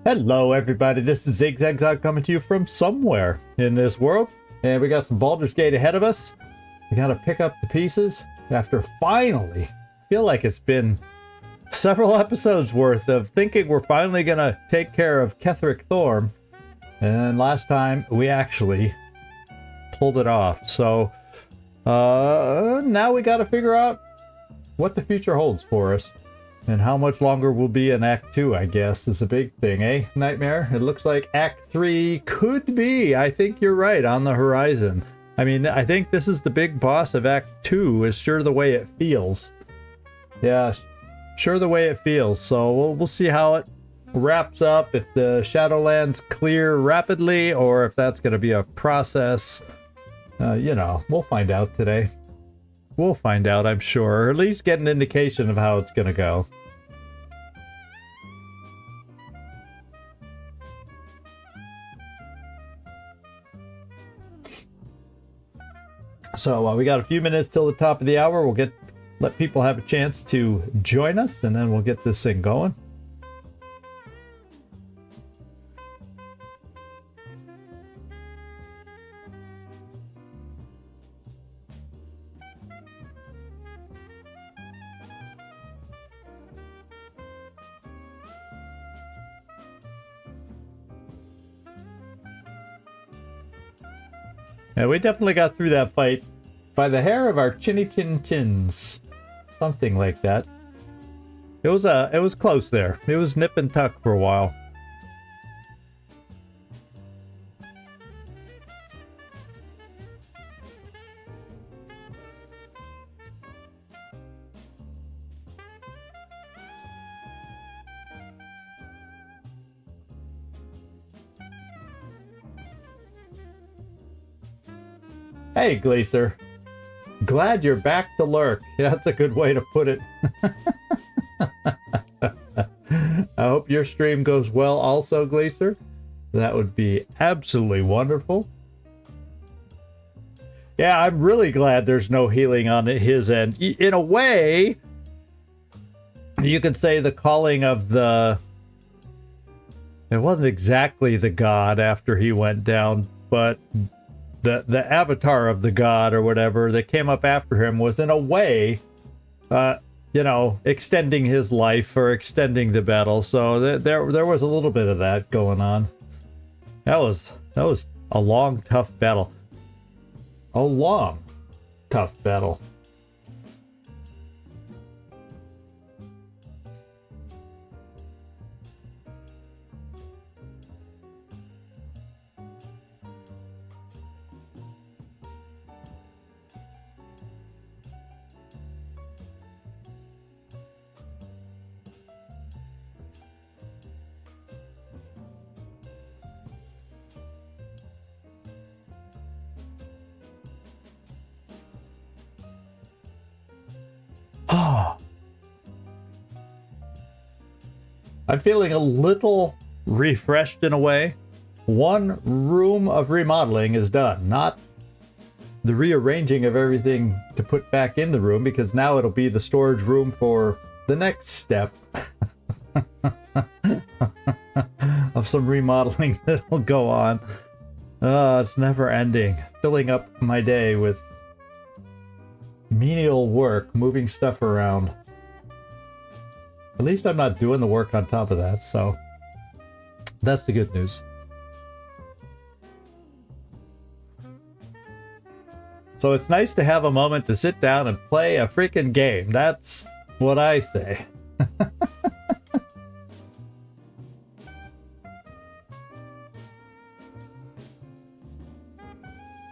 Hello everybody, this is Zigzag coming to you from somewhere in this world. And we got some Baldur's Gate ahead of us. We gotta pick up the pieces after finally, I feel like it's been several episodes worth of thinking we're finally gonna take care of Ketheric Thorme. And last time we actually pulled it off. So now we gotta figure out what the future holds for us. And how much longer we'll be in Act 2, I guess, is a big thing, eh, Nightmare? It looks like Act 3 could be, I think you're right, on the horizon. I mean, I think this is the big boss of Act 2, is sure the way it feels. Yeah, sure the way it feels. So we'll see how it wraps up, if the Shadowlands clear rapidly, or if that's going to be a process. You know, we'll find out today. We'll find out, I'm sure, or at least get an indication of how it's going to go. So we got a few minutes till the top of the hour. We'll let people have a chance to join us, and then we'll get this thing going. Yeah, we definitely got through that fight by the hair of our chinny chin chins. Something like that. It was close there. It was nip and tuck for a while. Hey, Glacier. Glad you're back to lurk. Yeah, that's a good way to put it. I hope your stream goes well also, Glacier. That would be absolutely wonderful. Yeah, I'm really glad there's no healing on his end. In a way, you could say the calling of the... It wasn't exactly the god after he went down, but... The avatar of the god or whatever that came up after him was in a way, you know, extending his life or extending the battle. So there was a little bit of that going on. That was a long, tough battle. A long, tough battle. I'm feeling a little refreshed in a way. One room of remodeling is done, not the rearranging of everything to put back in the room, because now it'll be the storage room for the next step of some remodeling that'll go on. It's never ending. Filling up my day with menial work, moving stuff around. At least I'm not doing the work on top of that, so that's the good news. So it's nice to have a moment to sit down and play a freaking game. That's what I say.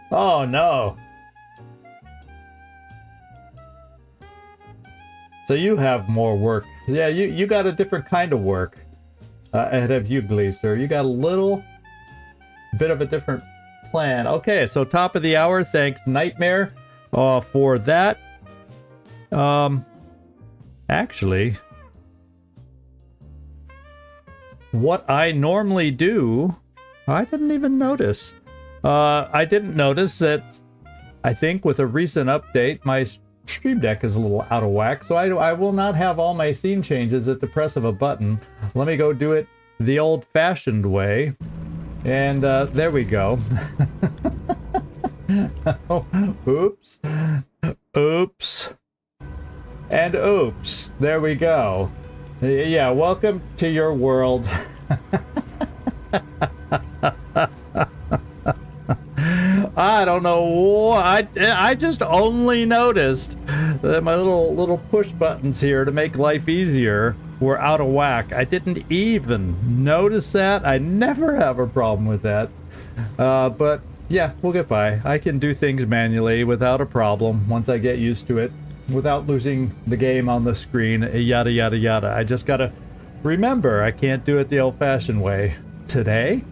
Oh no. So you have more work. Yeah, you got a different kind of work ahead of you, Glacier. You got a little bit of a different plan. Okay, so top of the hour. Thanks, Nightmare, for that. Actually, what I normally do, I didn't even notice. I didn't notice that, I think with a recent update, my Stream Deck is a little out of whack, so I will not have all my scene changes at the press of a button. Let me go do it the old-fashioned way. And there we go. Oops. Oops. And oops. There we go. Yeah, welcome to your world. I don't know why. I just only noticed that my little push buttons here to make life easier were out of whack. I didn't even notice that. I never have a problem with that. But yeah, we'll get by. I can do things manually without a problem once I get used to it, without losing the game on the screen, yada yada yada. I just gotta remember I can't do it the old-fashioned way today,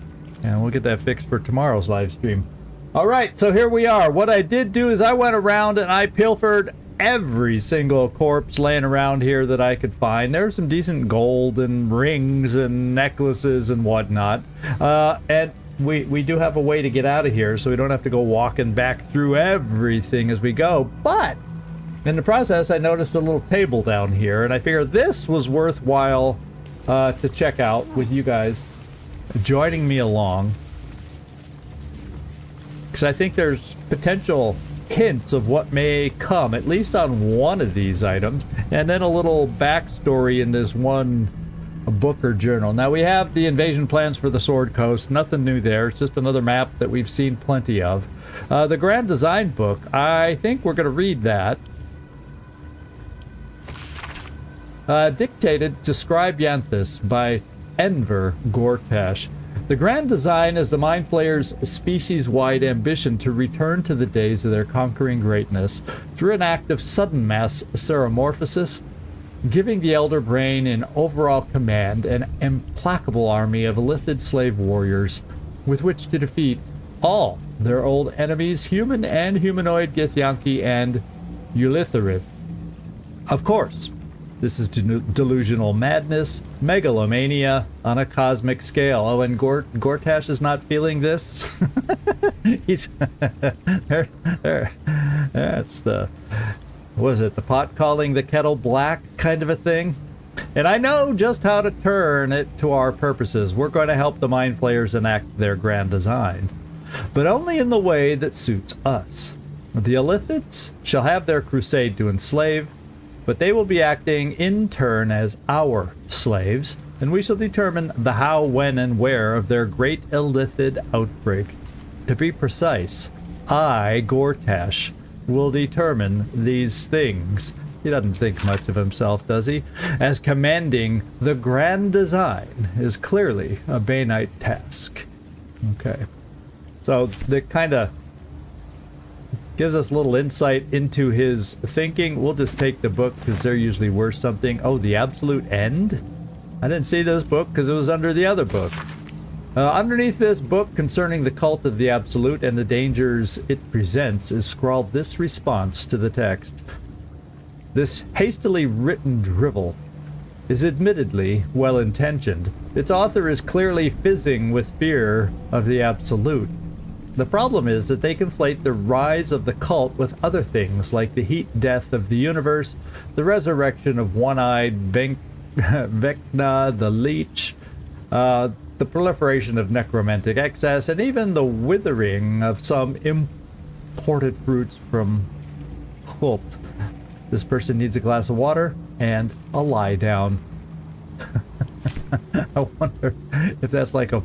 and we'll get that fixed for tomorrow's live stream. Alright, so here we are. What I did do is I went around and I pilfered every single corpse laying around here that I could find. There's some decent gold and rings and necklaces and whatnot. And we do have a way to get out of here, so we don't have to go walking back through everything as we go. But in the process, I noticed a little table down here, and I figured this was worthwhile to check out with you guys joining me along. Because I think there's potential hints of what may come, at least on one of these items, and then a little backstory in this one book or journal. Now we have the invasion plans for the Sword Coast, nothing new there, it's just another map that we've seen plenty of. The Grand Design book, I think we're going to read that. Dictated to Scribe Yanthus by Enver Gortash. The Grand Design is the Mind Flayers' species-wide ambition to return to the days of their conquering greatness through an act of sudden mass seramorphosis, giving the Elder Brain in overall command an implacable army of illithid slave warriors with which to defeat all their old enemies, human and humanoid Githyanki and Ulitharid. Of course, this is delusional madness, megalomania on a cosmic scale. Oh, and Gortash is not feeling this? He's... That's the... Was it the pot calling the kettle black kind of a thing? And I know just how to turn it to our purposes. We're going to help the Mind Flayers enact their grand design, but only in the way that suits us. The Illithids shall have their crusade to enslave, but they will be acting in turn as our slaves, and we shall determine the how, when, and where of their great Illithid outbreak. To be precise, I, Gortash, will determine these things. He doesn't think much of himself, does he? As commanding the Grand Design is clearly a Banite task. Okay. So that kind of gives us a little insight into his thinking. We'll just take the book because they're usually worth something. Oh, the Absolute End? I didn't see this book because it was under the other book. Underneath this book concerning the cult of the Absolute and the dangers it presents is scrawled this response to the text. This hastily written drivel is admittedly well-intentioned. Its author is clearly fizzing with fear of the Absolute. The problem is that they conflate the rise of the cult with other things like the heat death of the universe, the resurrection of one-eyed Vecna the Leech, the proliferation of necromantic excess, and even the withering of some imported fruits from Hult. This person needs a glass of water and a lie down. I wonder if that's like a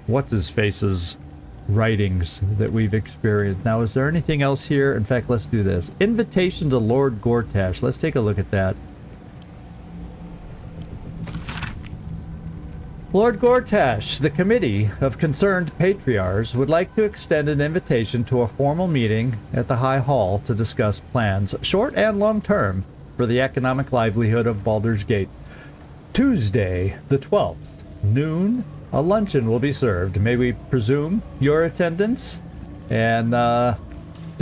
what's-his-face's writings that we've experienced. Now, is there anything else here? In fact, let's do this. Invitation to Lord Gortash. Let's take a look at that. Lord Gortash, the Committee of Concerned Patriarchs would like to extend an invitation to a formal meeting at the High Hall to discuss plans, short and long term, for the economic livelihood of Baldur's Gate. Tuesday, the 12th, noon, a luncheon will be served. May we presume your attendance? And the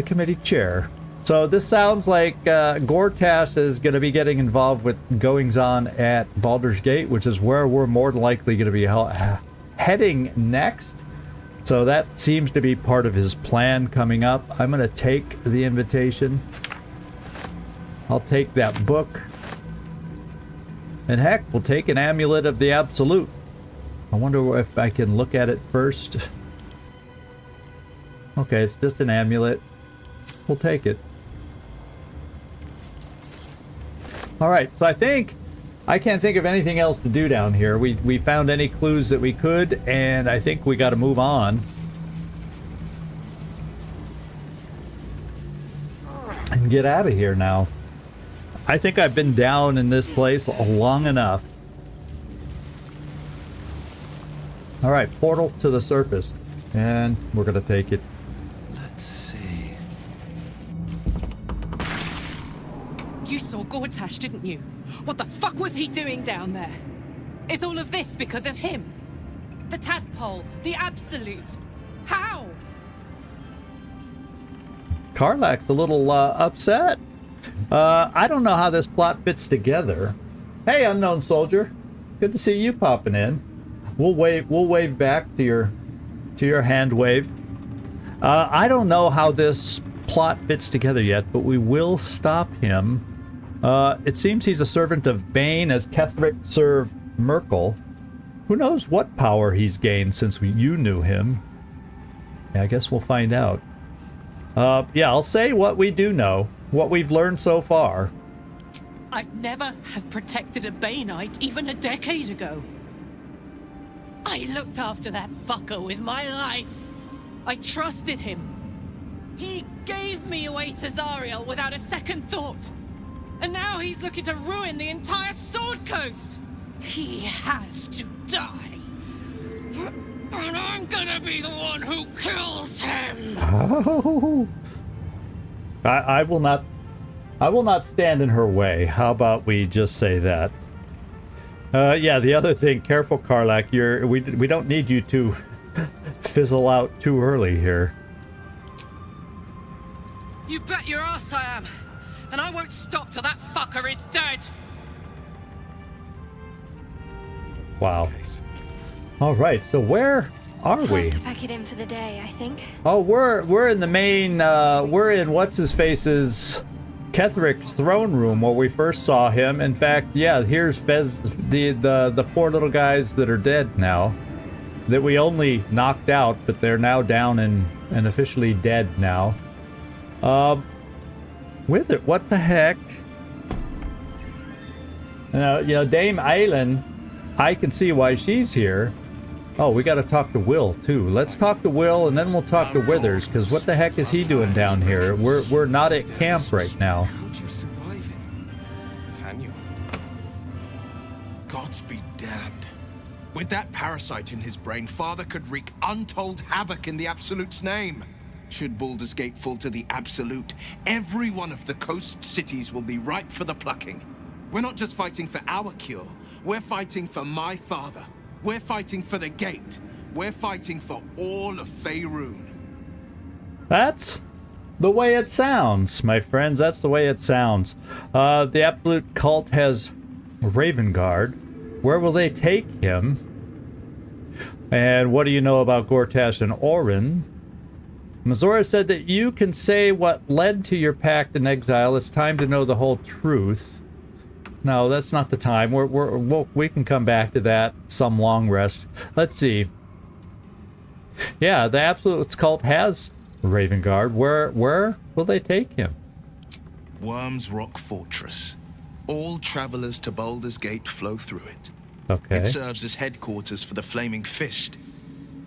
committee chair. So this sounds like Gortash is going to be getting involved with goings-on at Baldur's Gate, which is where we're more than likely going to be heading next. So that seems to be part of his plan coming up. I'm going to take the invitation. I'll take that book. And heck, we'll take an amulet of the Absolute. I wonder if I can look at it first. Okay, it's just an amulet. We'll take it. Alright, so I can't think of anything else to do down here. We found any clues that we could, and I think we got to move on. And get out of here now. I think I've been down in this place long enough. Alright, portal to the surface. And we're going to take it. Let's see. You saw Gortash, didn't you? What the fuck was he doing down there? Is all of this because of him? The tadpole, the Absolute. How? Karlach's a little upset. I don't know how this plot fits together. Hey, unknown soldier. Good to see you popping in. We'll wave back to your hand wave. I don't know how this plot fits together yet, but we will stop him. It seems he's a servant of Bane as Ketheric served Merkel. Who knows what power he's gained since you knew him. Yeah, I guess we'll find out. Yeah, I'll say what we do know, what we've learned so far. I'd never have protected a Baneite even a decade ago. I looked after that fucker with my life. I trusted him. He gave me away to Zariel without a second thought. And now he's looking to ruin the entire Sword Coast. He has to die. And I'm gonna be the one who kills him. Oh. I will not stand in her way. How about we just say that? Yeah, the other thing, careful, Karlach. We don't need you to fizzle out too early here. You bet your ass I am. And I won't stop till that fucker is dead. Wow. All right, so where are we? Time to pack it in for the day, I think. Oh, we're in the main. We're in what's his face's Ketheric's throne room where we first saw him. In fact, yeah, here's Fez, the poor little guys that are dead now, that we only knocked out, but they're now down and officially dead now. With it, what the heck? Dame Aylin, I can see why she's here. Oh, we got to talk to Will too. Let's talk to Will, and then we'll talk to Withers, because what the heck is he doing down here? We're not at camp right now. How'd you survive it? Thaniel. Gods be damned. With that parasite in his brain, Father could wreak untold havoc in the Absolute's name. Should Baldur's Gate fall to the Absolute, every one of the coast cities will be ripe for the plucking. We're not just fighting for our cure, we're fighting for my father. We're fighting for the gate. We're fighting for all of Faerun. That's the way it sounds, my friends. That's the way it sounds. The Absolute cult has Ravengard. Where will they take him? And what do you know about Gortash and Orin? Mazora said that you can say what led to your pact in exile. It's time to know the whole truth. No, that's not the time. We can come back to that some long rest. Let's see. Yeah, the Absolute cult has Ravengard. Where will they take him? Worm's Rock Fortress. All travelers to Baldur's Gate flow through it. Okay. It serves as headquarters for the Flaming Fist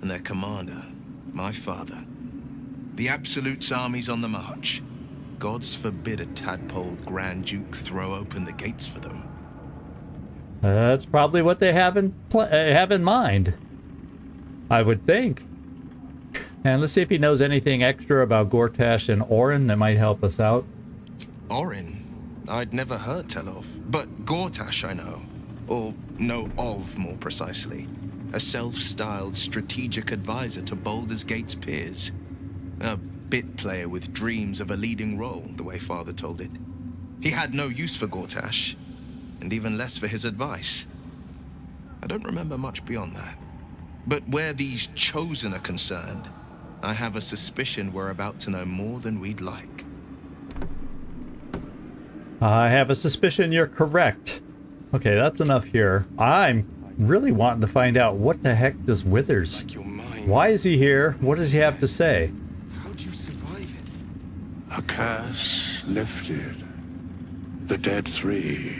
and their commander, my father. The Absolute's army's on the march. Gods forbid a tadpole Grand Duke throw open the gates for them. That's probably what they have in mind, I would think. And let's see if he knows anything extra about Gortash and Orin that might help us out. Orin? I'd never heard tell of, but Gortash I know. Or know of, more precisely. A self-styled strategic advisor to Baldur's Gate's peers. A bit player with dreams of a leading role, the way Father told it. He had no use for Gortash, and even less for his advice. I don't remember much beyond that. But where these chosen are concerned, I have a suspicion we're about to know more than we'd like. I have a suspicion you're correct. Okay, that's enough here. I'm really wanting to find out what the heck does Withers. Like your mind. Why is he here? What does he have to say? How do you survive it? A curse lifted. The dead three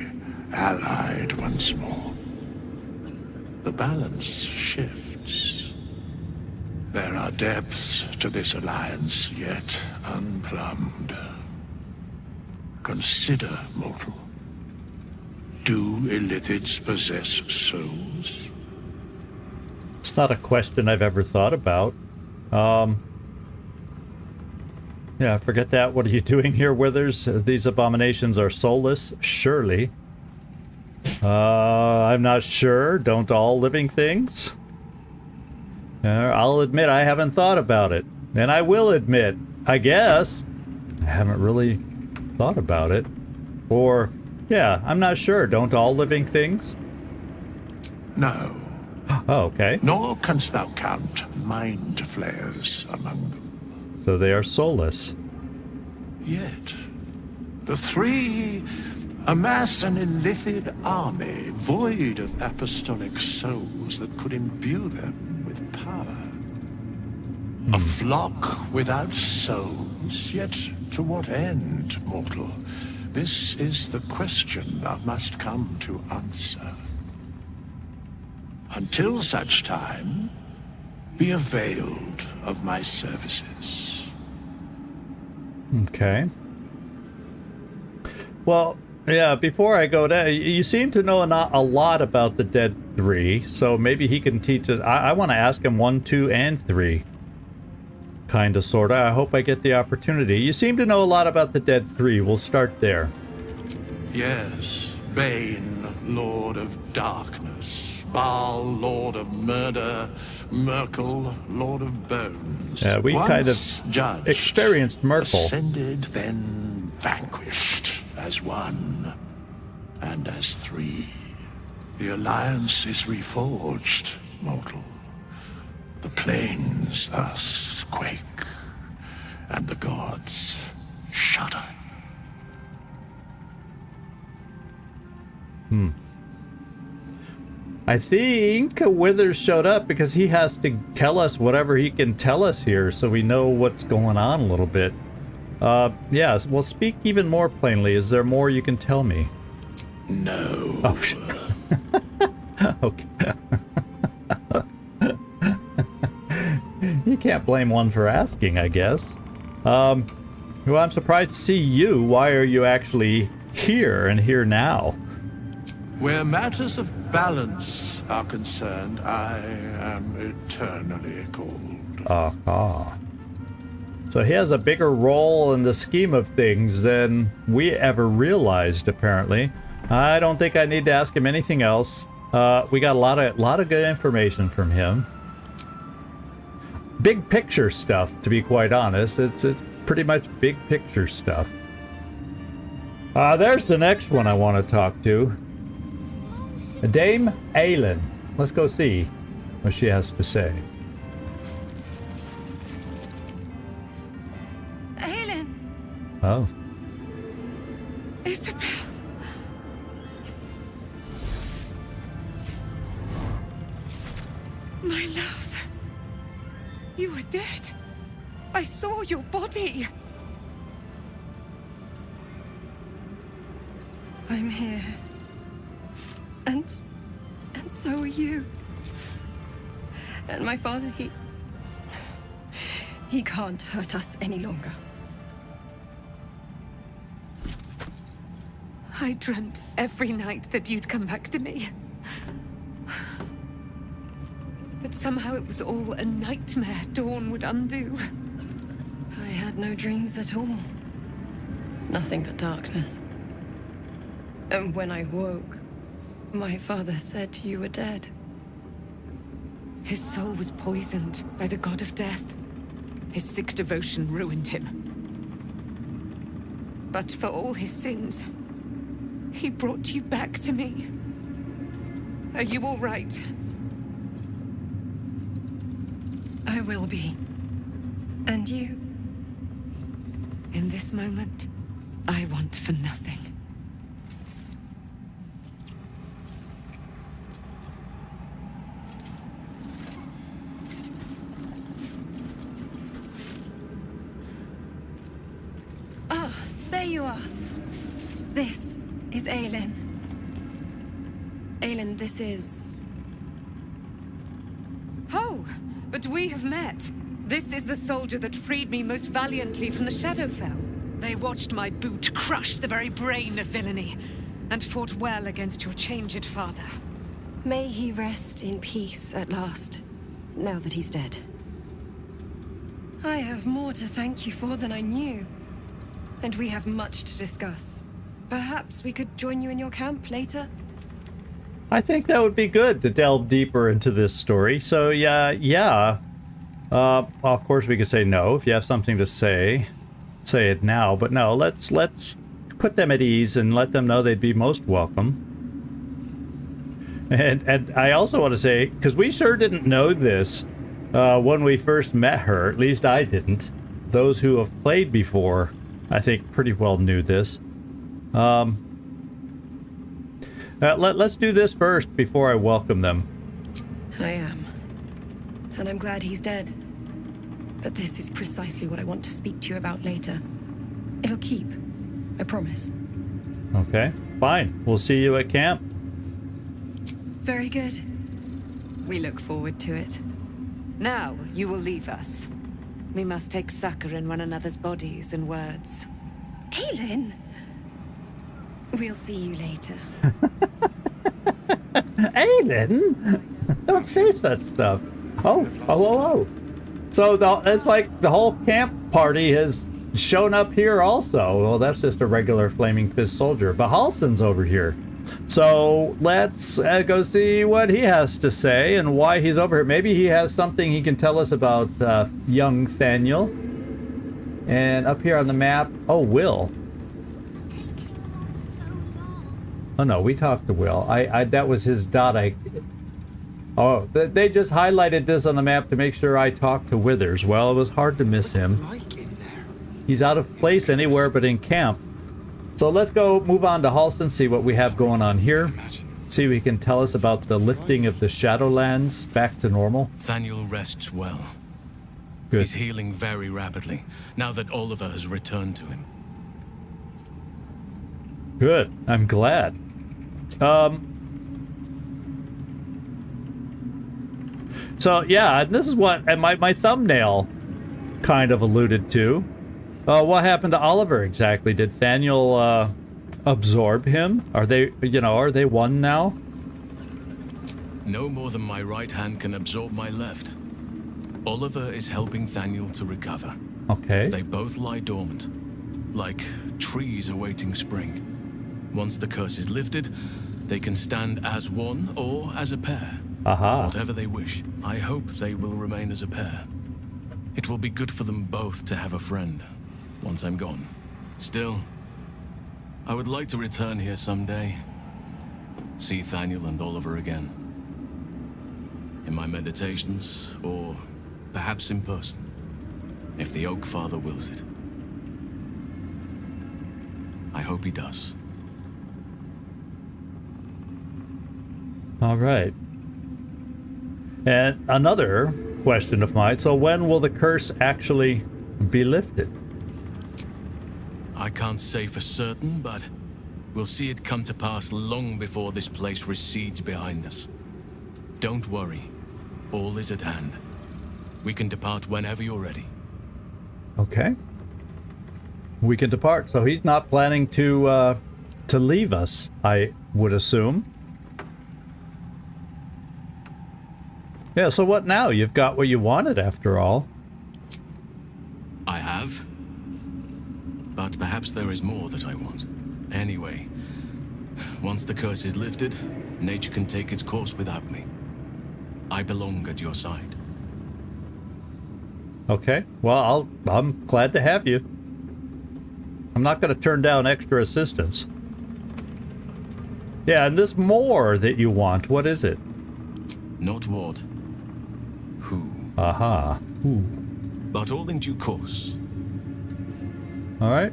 allied once more. The balance shifts. There are depths to this alliance yet unplumbed. Consider, mortal. Do illithids possess souls? It's not a question I've ever thought about. Yeah, forget that. What are you doing here, Withers? These abominations are soulless, surely. I'm not sure. Don't all living things? I'll admit I haven't thought about it. And I will admit, I guess, I haven't really thought about it. Or, yeah, I'm not sure. Don't all living things? No. Oh, okay. Nor canst thou count mind flayers among them. So they are soulless. Yet, the three amass an illithid army void of apostolic souls that could imbue them with power. A flock without souls, yet to what end, mortal? This is the question thou must come to answer. Until such time, be availed of my services. Okay. Well, yeah, before I go down, you seem to know a lot about the Dead 3, so maybe he can teach us. I want to ask him 1, 2, and 3. Kinda, sorta. I hope I get the opportunity. You seem to know a lot about the Dead 3. We'll start there. Yes, Bane, Lord of Darkness, Baal, Lord of Murder, Merkel, Lord of Bones. Yeah, we kind of Once judged, experienced Merkel. ascended, then vanquished as one and as three. The alliance is reforged, mortal. The plains thus quake, and the gods shudder. I think Withers showed up because he has to tell us whatever he can tell us here so we know what's going on a little bit. Yes, well, speak even more plainly. Is there more you can tell me? No. Oh, shit. Okay. You can't blame one for asking, I guess. Well, I'm surprised to see you. Why are you actually here and here now? Where matters of balance are concerned, I am eternally cold. Aha. So he has a bigger role in the scheme of things than we ever realized, apparently. I don't think I need to ask him anything else. We got a lot of good information from him. Big picture stuff, to be quite honest. It's pretty much big picture stuff. There's the next one I want to talk to. Dame Aelin. Let's go see what she has to say. Aelin! Oh. Isabel! My love. You were dead. I saw your body. I'm here. And so are you. And my father, he can't hurt us any longer. I dreamt every night that you'd come back to me. That somehow it was all a nightmare Dawn would undo. I had no dreams at all. Nothing but darkness. And when I woke, my father said you were dead. His soul was poisoned by the god of death. His sick devotion ruined him. But for all his sins, he brought you back to me. Are you all right? I will be. And you? In this moment, I want for nothing. There you are. This is Aelin. Aelin, this is... Oh, but we have met. This is the soldier that freed me most valiantly from the Shadowfell. They watched my boot crush the very brain of villainy, and fought well against your changed father. May he rest in peace at last, now that he's dead. I have more to thank you for than I knew. And we have much to discuss. Perhaps we could join you in your camp later? I think that would be good to delve deeper into this story. So yeah. Of course we could say no. If you have something to say it now. But no, let's put them at ease and let them know they'd be most welcome. And I also want to say, because we sure didn't know this when we first met her. At least I didn't. Those who have played before, I think, pretty well knew this. Let's do this first before I welcome them. I am. And I'm glad he's dead. But this is precisely what I want to speak to you about later. It'll keep. I promise. Okay, fine. We'll see you at camp. Very good. We look forward to it. Now, you will leave us. We must take succor in one another's bodies and words. Aelin! We'll see you later. Aiden, don't say such stuff. Oh. So it's like the whole camp party has shown up here also. Well, that's just a regular Flaming Fist soldier. But Halsin's over here. So let's go see what he has to say and why he's over here. Maybe he has something he can tell us about young Thaniel. And up here on the map, oh, Will. Oh no, we talked to Will. That was his dot. Oh, they just highlighted this on the map to make sure I talked to Withers. Well, it was hard to miss him. He's out of place anywhere but in camp. So let's go move on to Halsin, see what we have going on here. See if he can tell us about the lifting of the Shadowlands back to normal. Thaniel rests well. Good. He's healing very rapidly, now that Oliver has returned to him. Good. I'm glad. So yeah, and this is what my thumbnail kind of alluded to. What happened to Oliver exactly? Did Thaniel absorb him? Are they one now? No more than my right hand can absorb my left. Oliver is helping Thaniel to recover. Okay. They both lie dormant, like trees awaiting spring. Once the curse is lifted, they can stand as one or as a pair. Aha. Whatever they wish. I hope they will remain as a pair. It will be good for them both to have a friend, once I'm gone. Still, I would like to return here someday. See Thaniel and Oliver again. In my meditations, or perhaps in person, if the Oak Father wills it. I hope he does. All right. And another question of mine. So when will the curse actually be lifted? I can't say for certain, but we'll see it come to pass long before this place recedes behind us. Don't worry. All is at hand. We can depart whenever you're ready. Okay. We can depart. So he's not planning to leave us, I would assume. Yeah, so what now? You've got what you wanted after all. I have. But perhaps there is more that I want. Anyway, once the curse is lifted, nature can take its course without me. I belong at your side. Okay. Well, I'm glad to have you. I'm not going to turn down extra assistance. Yeah, and this more that you want, what is it? Not what. Who. Aha. Ooh. But all in due course. All right.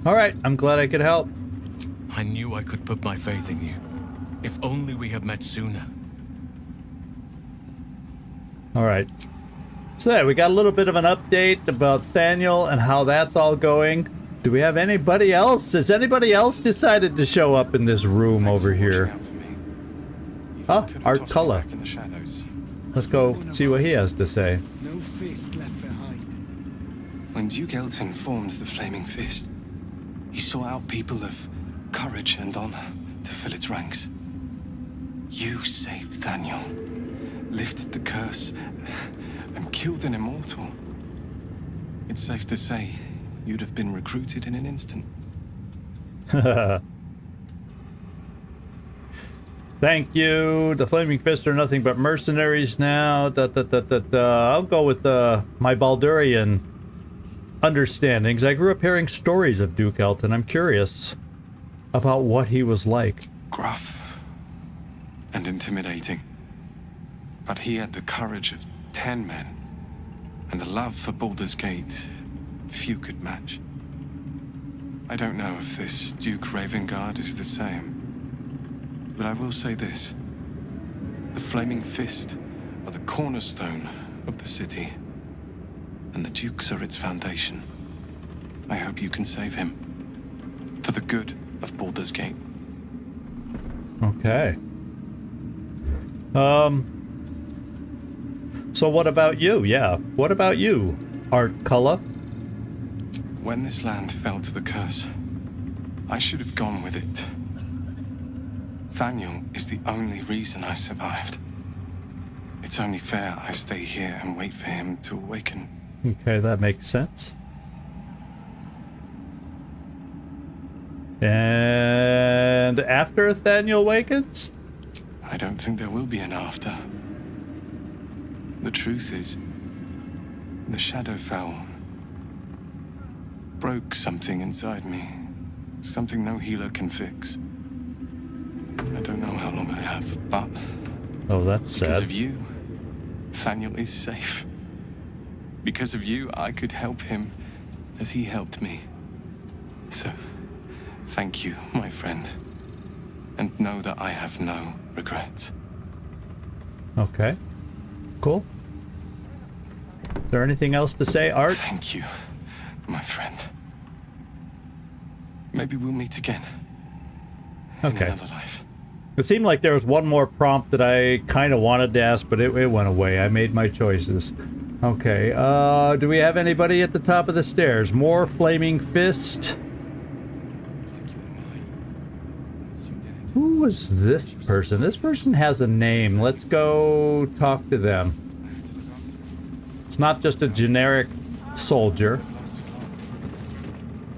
All right. I'm glad I could help. I knew I could put my faith in you. If only we had met sooner. All right. So yeah, we got a little bit of an update about Thaniel and how that's all going. Do we have anybody else? Has anybody else decided to show up in this room over here? Oh, Art Cullen. Let's go see what he has to say. No fist left behind. When Duke Elton formed the Flaming Fist, he sought out people of courage and honor to fill its ranks. You saved Thaniel, lifted the curse, and killed an immortal. It's safe to say you'd have been recruited in an instant. Thank you. The Flaming Fist are nothing but mercenaries now. I'll go with my Baldurian understandings. I grew up hearing stories of Duke Elton. I'm curious about what he was like. Gruff and intimidating. But he had the courage of 10 men and the love for Baldur's Gate few could match. I don't know if this Duke Ravengard is the same. But I will say this. The Flaming Fist are the cornerstone of the city, and the Dukes are its foundation. I hope you can save him, for the good of Baldur's Gate. Okay. So what about you? Yeah, what about you, Art Cullen? When this land fell to the curse, I should have gone with it. Thaniel is the only reason I survived. It's only fair I stay here and wait for him to awaken. Okay, that makes sense. And after Thaniel awakens? I don't think there will be an after. The truth is, the Shadowfell broke something inside me. Something no healer can fix. I don't know how long I have, but... Oh, that's sad. Because of you, Thaniel is safe. Because of you, I could help him as he helped me. So, thank you, my friend. And know that I have no regrets. Okay. Cool. Is there anything else to say, Art? Thank you, my friend. Maybe we'll meet again. In another life. It seemed like there was one more prompt that I kind of wanted to ask, but it went away. I made my choices. Okay, do we have anybody at the top of the stairs? More Flaming Fist? Who was this person? This person has a name. Let's go talk to them. It's not just a generic soldier.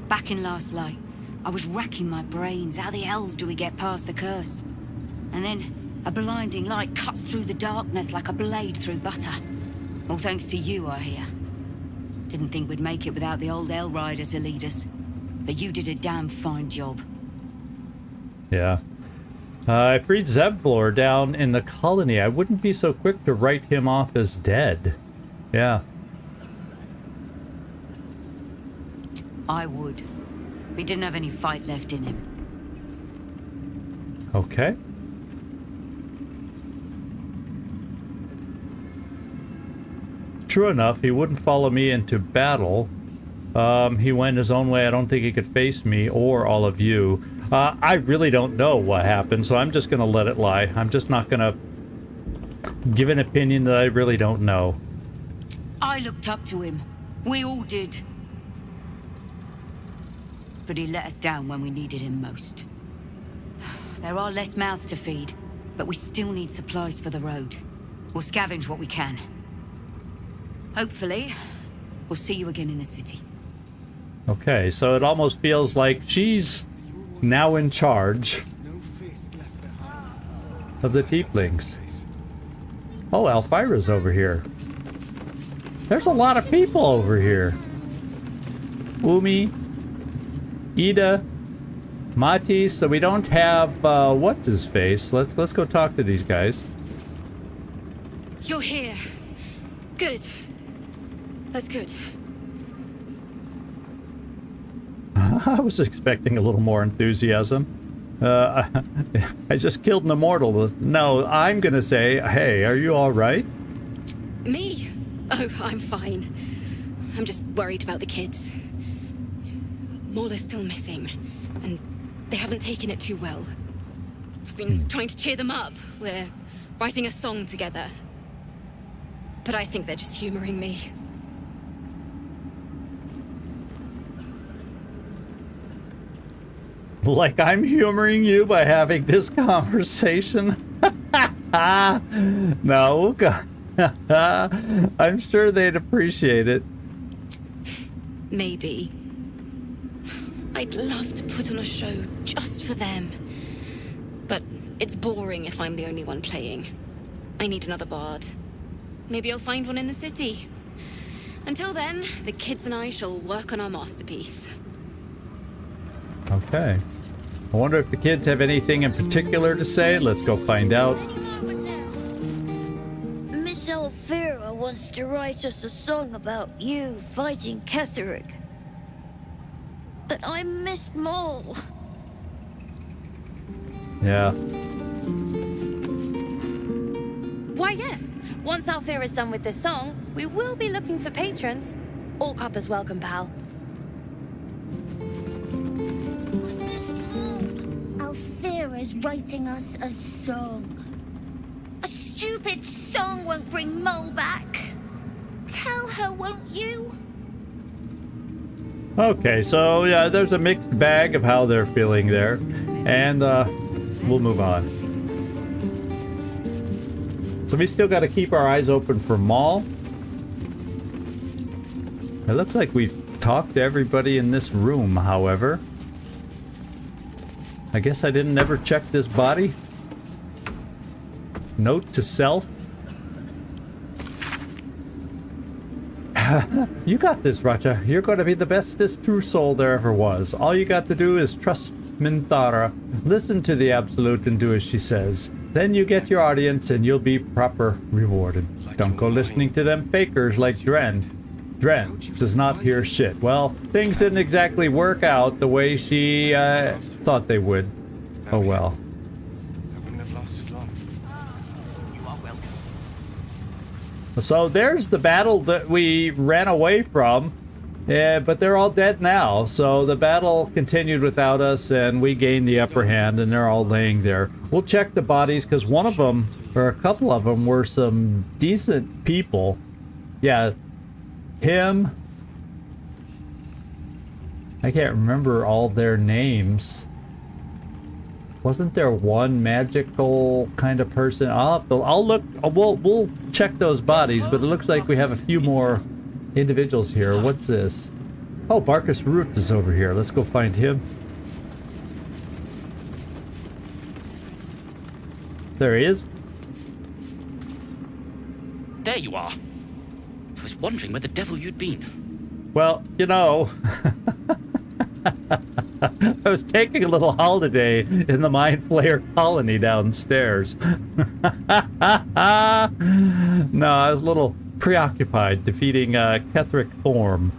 Back in last light, I was racking my brains. How the hells do we get past the curse? And then a blinding light cuts through the darkness like a blade through butter. All thanks to you, I hear. Didn't think we'd make it without the old El Rider to lead us. But you did a damn fine job. Yeah. I freed Zevlor down in the colony. I wouldn't be so quick to write him off as dead. Yeah. I would. We didn't have any fight left in him. Okay. True enough, he wouldn't follow me into battle. He went his own way. I don't think he could face me or all of you. I really don't know what happened, so I'm just gonna let it lie. I'm just not gonna give an opinion that I really don't know. I looked up to him. We all did. But he let us down when we needed him most. There are less mouths to feed, but we still need supplies for the road. We'll scavenge what we can. Hopefully, we'll see you again in the city. Okay, so it almost feels like she's now in charge of the Tieflings. Oh, Alfira's over here. There's a lot of people over here. Umi, Ida, Mati. So we don't have what's his face. Let's go talk to these guys. You're here. Good. That's good. I was expecting a little more enthusiasm. I just killed an immortal. No, I'm gonna say, hey, are you all right? Me? Oh, I'm fine. I'm just worried about the kids. Maul is still missing, and they haven't taken it too well. I've been trying to cheer them up. We're writing a song together. But I think they're just humoring me. Like I'm humoring you by having this conversation? No, I'm sure they'd appreciate it. Maybe. I'd love to put on a show just for them. But it's boring if I'm the only one playing. I need another bard. Maybe I'll find one in the city. Until then, the kids and I shall work on our masterpiece. Okay. I wonder if the kids have anything in particular to say. Let's go find out. Miss Alfira wants to write us a song about you fighting Ketheric. But I miss Maul. Yeah. Why, yes. Once Alfira's done with this song, we will be looking for patrons. All coppers welcome, pal. Alfira's writing us a song. A stupid song won't bring Mole back. Tell her, won't you? Okay, so yeah, there's a mixed bag of how they're feeling there. And we'll move on. So we still got to keep our eyes open for Maul. It looks like we've talked to everybody in this room, however. I guess I didn't ever check this body. Note to self. You got this, Racha. You're going to be the bestest true soul there ever was. All you got to do is trust Minthara, listen to the Absolute and do as she says. Then you get your audience and you'll be proper rewarded. Don't go listening to them fakers like Dren. Dren does not hear shit. Well, things didn't exactly work out the way she thought they would. Oh well. That wouldn't have lasted long. You are welcome. So there's the battle that we ran away from. Yeah, but they're all dead now, so the battle continued without us, and we gained the upper hand, and they're all laying there. We'll check the bodies, because one of them, or a couple of them, were some decent people. Yeah, him. I can't remember all their names. Wasn't there one magical kind of person? I'll look. We'll check those bodies, but it looks like we have a few more individuals here. What's this? Oh, Barkus Root is over here. Let's go find him. There he is. There you are. I was wondering where the devil you'd been. Well, you know, I was taking a little holiday in the Mind Flayer colony downstairs. No, I was a little preoccupied defeating Ketheric Thorme.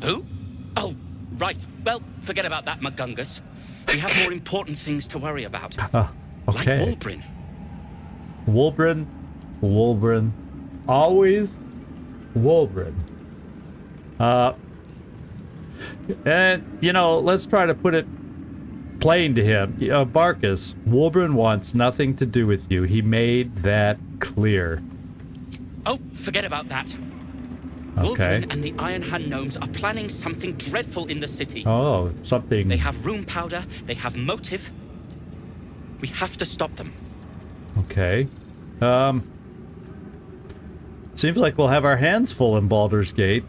Who? Oh, right. Well, forget about that, McGungus. We have more important things to worry about. Okay. Like Wulbren. Wulbren. Always Wulbren. And, you know, let's try to put it plain to him. Barkus, Wulbren wants nothing to do with you. He made that clear. Oh, forget about that. Okay. Wulbren and the Iron Hand Gnomes are planning something dreadful in the city. Oh, something. They have room powder, they have motive. We have to stop them. Okay. Seems like we'll have our hands full in Baldur's Gate.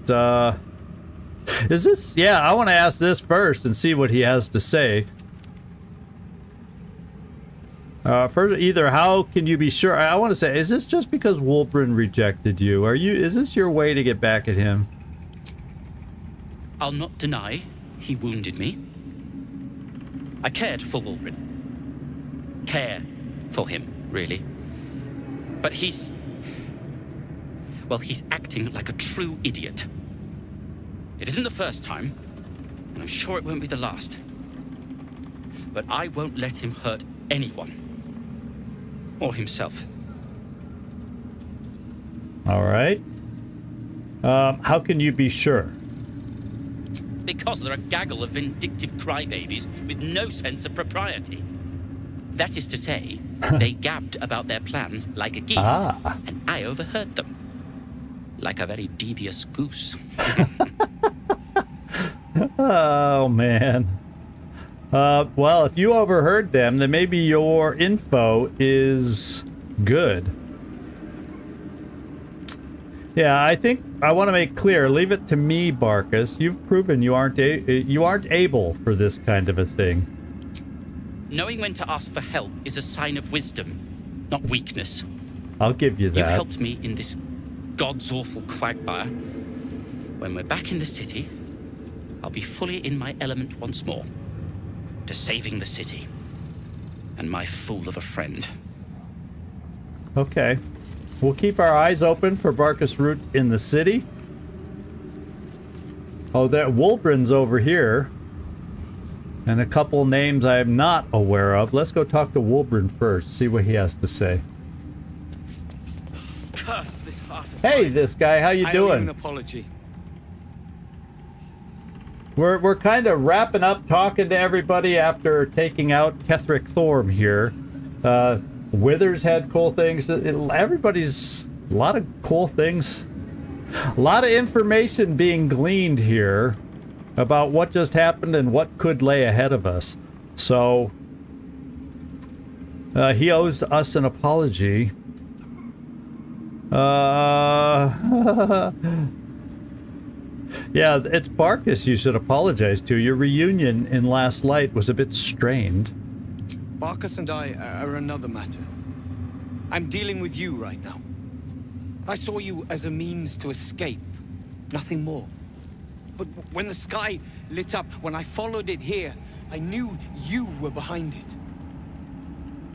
Is this... Yeah, I want to ask this first and see what he has to say. First, either how can you be sure... I want to say, is this just because Wulbren rejected you? Is this your way to get back at him? I'll not deny he wounded me. I cared for Wulbren. Care for him, really. But he's... well, he's acting like a true idiot. It isn't the first time, and I'm sure it won't be the last. But I won't let him hurt anyone. Or himself. All right. How can you be sure? Because they're a gaggle of vindictive crybabies with no sense of propriety. That is to say, they gabbed about their plans like a geese, and I overheard them. Like a very devious goose. Oh, man. Well, if you overheard them, then maybe your info is good. Yeah, I think I want to make clear, leave it to me, Barkus. You've proven you aren't able for this kind of a thing. Knowing when to ask for help is a sign of wisdom, not weakness. I'll give you that. You've helped me in this god's awful quagmire. When we're back in the city, I'll be fully in my element once more. To saving the city. And my fool of a friend. Okay. We'll keep our eyes open for Barkus Root in the city. Oh, that Wulbren's over here. And a couple names I am not aware of. Let's go talk to Wulbren first, see what he has to say. Curse this heart of hey, this guy, how you doing? I owe you an apology. We're kind of wrapping up talking to everybody after taking out Ketheric Thorme here. Withers had cool things. Everybody's a lot of cool things. A lot of information being gleaned here about what just happened and what could lay ahead of us. So he owes us an apology. Yeah, it's Barkus you should apologize to. Your reunion in Last Light was a bit strained. Barkus and I are another matter. I'm dealing with you right now. I saw you as a means to escape, nothing more. But when the sky lit up, when I followed it here, I knew you were behind it.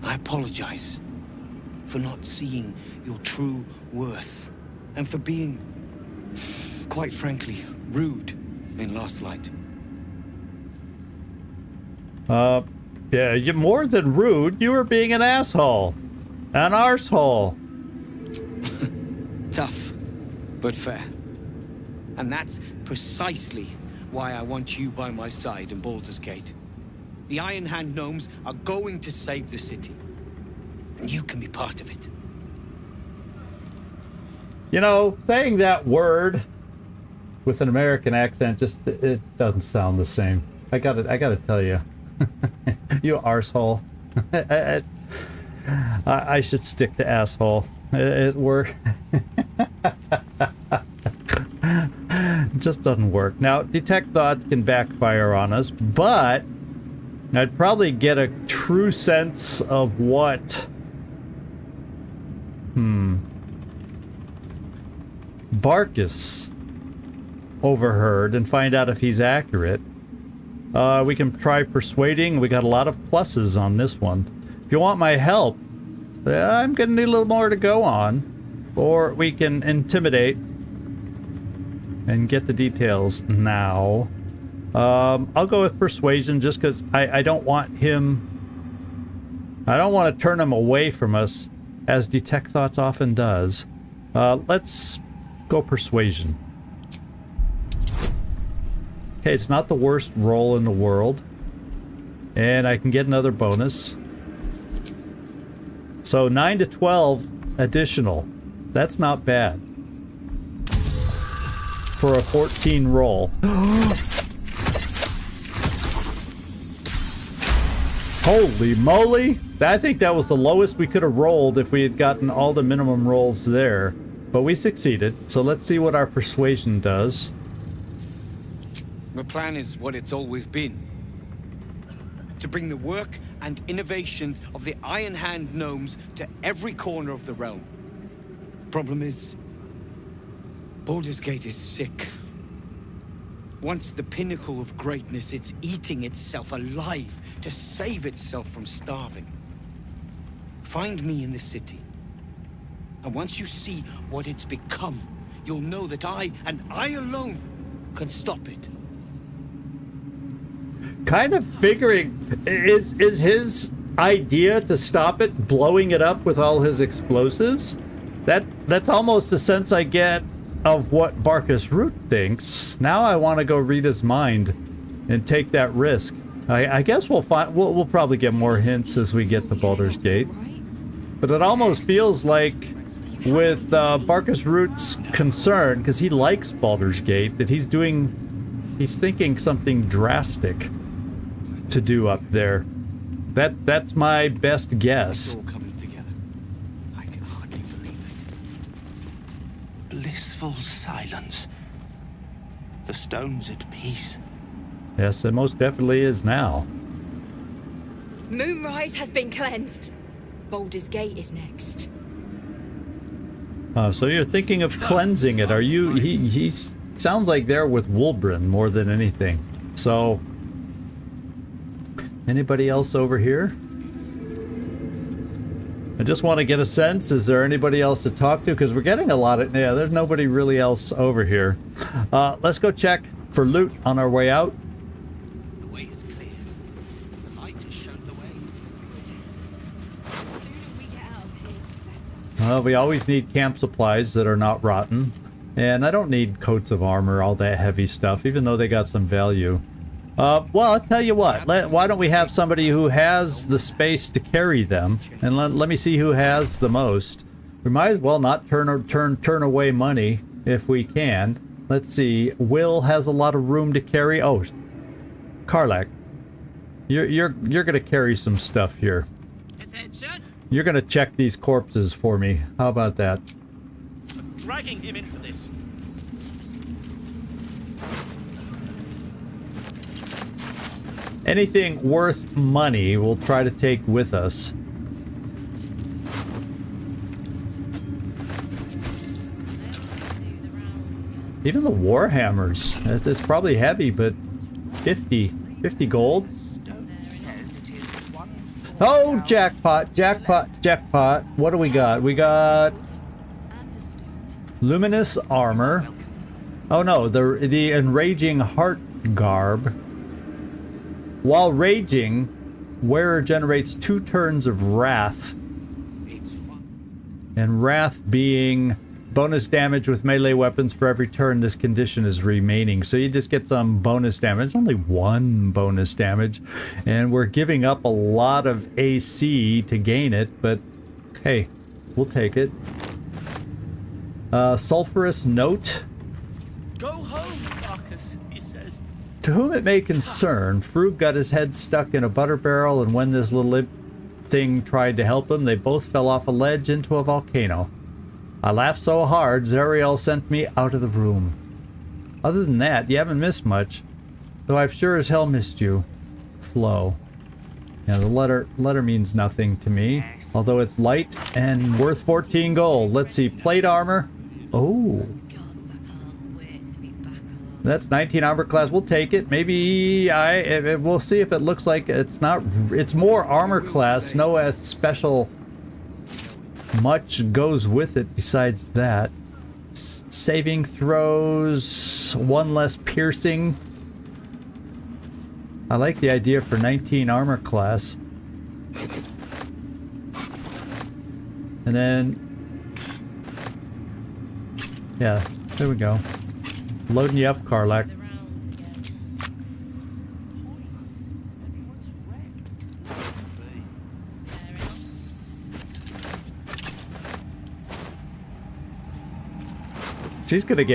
I apologize for not seeing your true worth, and for being, quite frankly, rude in Last Light. Yeah, you're more than rude. You were being an asshole. An arsehole. Tough, but fair. And that's precisely why I want you by my side in Baldur's Gate. The Iron Hand Gnomes are going to save the city. And you can be part of it. You know, saying that word with an American accent just, it doesn't sound the same. I gotta tell you. You arsehole. I should stick to asshole. It just doesn't work. Now, detect thoughts can backfire on us, but I'd probably get a true sense of what Barkus overheard and find out if he's accurate. We can try persuading. We got a lot of pluses on this one. If you want my help, I'm gonna need a little more to go on. Or we can intimidate and get the details now. I'll go with persuasion just because I don't want him... I don't want to turn him away from us, as Detect Thoughts often does. Let's go persuasion. Okay, it's not the worst roll in the world. And I can get another bonus. So 9 to 12 additional. That's not bad. For a 14 roll. Holy moly! I think that was the lowest we could have rolled if we had gotten all the minimum rolls there. But we succeeded, so let's see what our persuasion does. My plan is what it's always been. To bring the work and innovations of the Iron Hand Gnomes to every corner of the realm. Problem is, Baldur's Gate is sick. Once the pinnacle of greatness, it's eating itself alive to save itself from starving. Find me in the city. And once you see what it's become, you'll know that I, and I alone, can stop it. Kind of figuring, is his idea to stop it blowing it up with all his explosives? That's almost the sense I get of what Barkus Root thinks. Now I want to go read his mind and take that risk. I guess we'll find. We'll probably get more hints as we get to Baldur's Gate. But it almost feels like, with Barkus Root's concern, because he likes Baldur's Gate, that he's thinking something drastic to do up there. That's my best guess. Blissful silence. The stone's at peace. Yes, it most definitely is now. Moonrise has been cleansed. Baldur's Gate is next. So you're thinking of cleansing it. Are you? He sounds like they're with Wulbren more than anything. So, anybody else over here? I just want to get a sense. Is there anybody else to talk to? Because we're getting a lot of... Yeah, there's nobody really else over here. Let's go check for loot on our way out. The way is clear. The light has shown the way. Good. The sooner we get out of here, the better. We always need camp supplies that are not rotten. And I don't need coats of armor, all that heavy stuff, even though they got some value. Well, I'll tell you what. Why don't we have somebody who has the space to carry them, and let me see who has the most. We might as well not turn away money if we can. Let's see. Will has a lot of room to carry. Oh, Karlach, you're gonna carry some stuff here. Attention. You're gonna check these corpses for me. How about that? I'm dragging him into this. Anything worth money we'll try to take with us. Even the Warhammers. It's probably heavy, but 50 gold. Oh, jackpot, jackpot, jackpot. What do we got? We got luminous armor. Oh no, the enraging heart garb. While raging, wearer generates 2 turns of wrath. And wrath being bonus damage with melee weapons for every turn this condition is remaining. So you just get some bonus damage. It's only 1 bonus damage. And we're giving up a lot of AC to gain it, but hey, we'll take it. Sulphurous note. Go home, Barkus, he says. To whom it may concern, Frug got his head stuck in a butter barrel, and when this little thing tried to help him, they both fell off a ledge into a volcano. I laughed so hard, Zariel sent me out of the room. Other than that, you haven't missed much, though I've sure as hell missed you. Flo. Yeah, the letter means nothing to me, although it's light and worth 14 gold. Let's see, plate armor. Oh. That's 19 armor class. We'll take it. Maybe we'll see if it looks like it's not. It's more armor class. No special much goes with it besides that. Saving throws, 1 less piercing. I like the idea for 19 armor class. And then, yeah, there we go. Loading you up, Karlach. She's gonna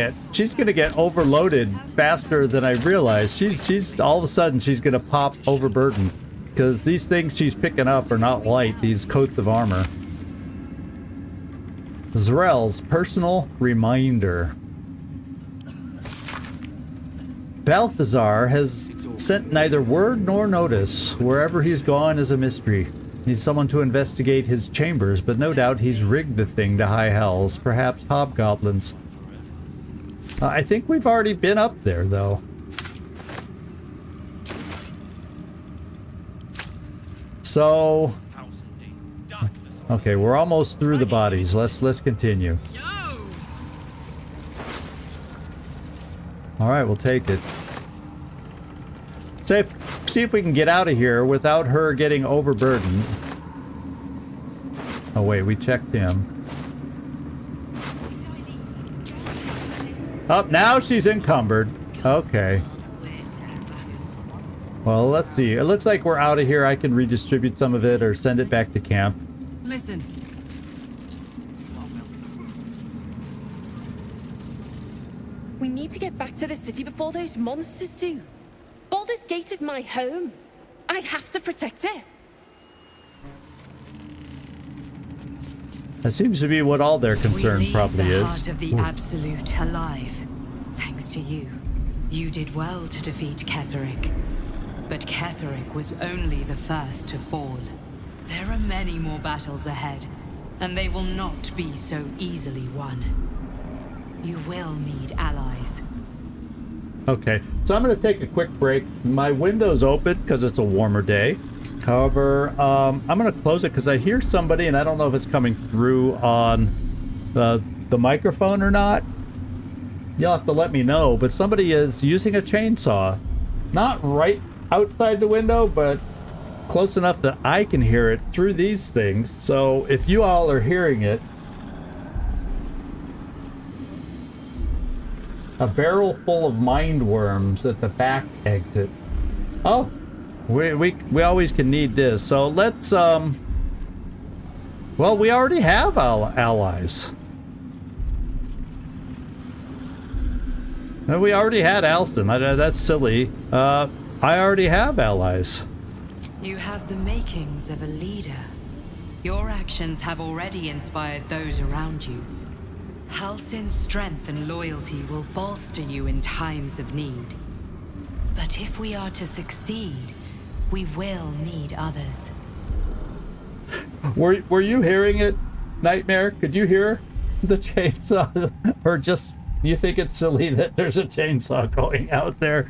get overloaded faster than I realized. She's all of a sudden she's gonna pop overburdened because these things she's picking up are not light. These coats of armor. Zrel's personal reminder. Balthazar has sent neither word nor notice. Wherever he's gone is a mystery. Needs someone to investigate his chambers, but no doubt he's rigged the thing to high hells, perhaps hobgoblins. I think we've already been up there, though. So, okay, we're almost through the bodies. Let's continue. All right, we'll take it. See if we can get out of here without her getting overburdened. Oh wait, we checked him. Oh, now she's encumbered. Okay. Well, let's see. It looks like we're out of here. I can redistribute some of it or send it back to camp. Listen. We need to get back to the city before those monsters do. Baldur's Gate is my home. I have to protect it. That seems to be what all their concern probably the is. Heart of the Absolute alive. Thanks to you. You did well to defeat Ketheric. But Ketheric was only the first to fall. There are many more battles ahead, and they will not be so easily won. You will need allies. Okay, so I'm going to take a quick break. My window's open because it's a warmer day. However, I'm going to close it because I hear somebody, and I don't know if it's coming through on the microphone or not. You'll have to let me know, but somebody is using a chainsaw. Not right outside the window, but close enough that I can hear it through these things. So if you all are hearing it, a barrel full of mind worms at the back exit. Oh, we always can need this. So let's well, we already have allies. We already had Alston. That's silly. I already have allies. You have the makings of a leader. Your actions have already inspired those around you. Halsin's strength and loyalty will bolster you in times of need. But if we are to succeed, we will need others. Were you hearing it, Nightmare? Could you hear the chainsaw? Or just you think it's silly that there's a chainsaw going out there?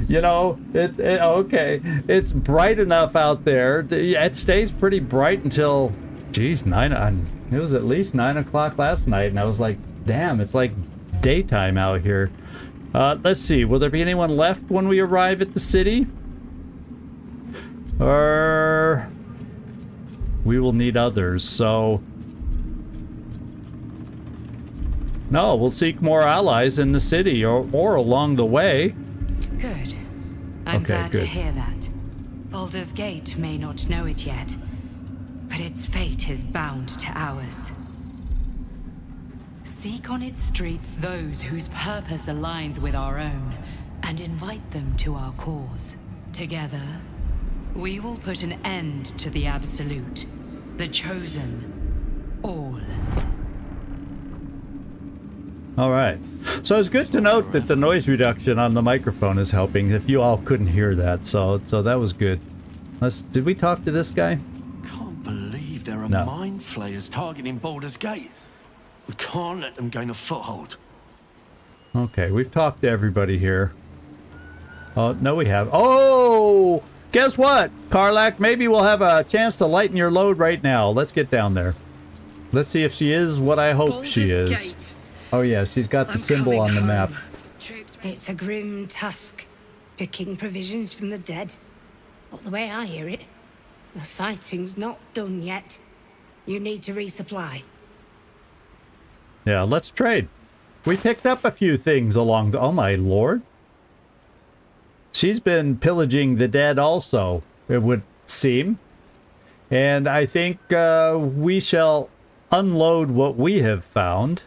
You know, okay. It's bright enough out there. It stays pretty bright until, geez, it was at least 9 o'clock last night, and I was like, damn, it's like daytime out here. Let's see, will there be anyone left when we arrive at the city? Or we will need others, so no, we'll seek more allies in the city or along the way. Good. I'm glad to hear that. Baldur's Gate may not know it yet, but its fate is bound to ours. Seek on its streets those whose purpose aligns with our own, and invite them to our cause. Together, we will put an end to the Absolute, the Chosen, all. All right. So it's good to note that the noise reduction on the microphone is helping, if you all couldn't hear that. So that was good. Did we talk to this guy? Can't believe there are mind flayers targeting Baldur's Gate. We can't let them gain a foothold. Okay, we've talked to everybody here. Oh, no we have. Oh! Guess what, Karlak? Maybe we'll have a chance to lighten your load right now. Let's get down there. Let's see if she is what I hope she is. Gate. Oh yeah, she's got the symbol on the map. It's a grim task, picking provisions from the dead. But the way I hear it, the fighting's not done yet. You need to resupply. Yeah, let's trade. We picked up a few things along the... Oh my lord. She's been pillaging the dead also, it would seem. And I think we shall unload what we have found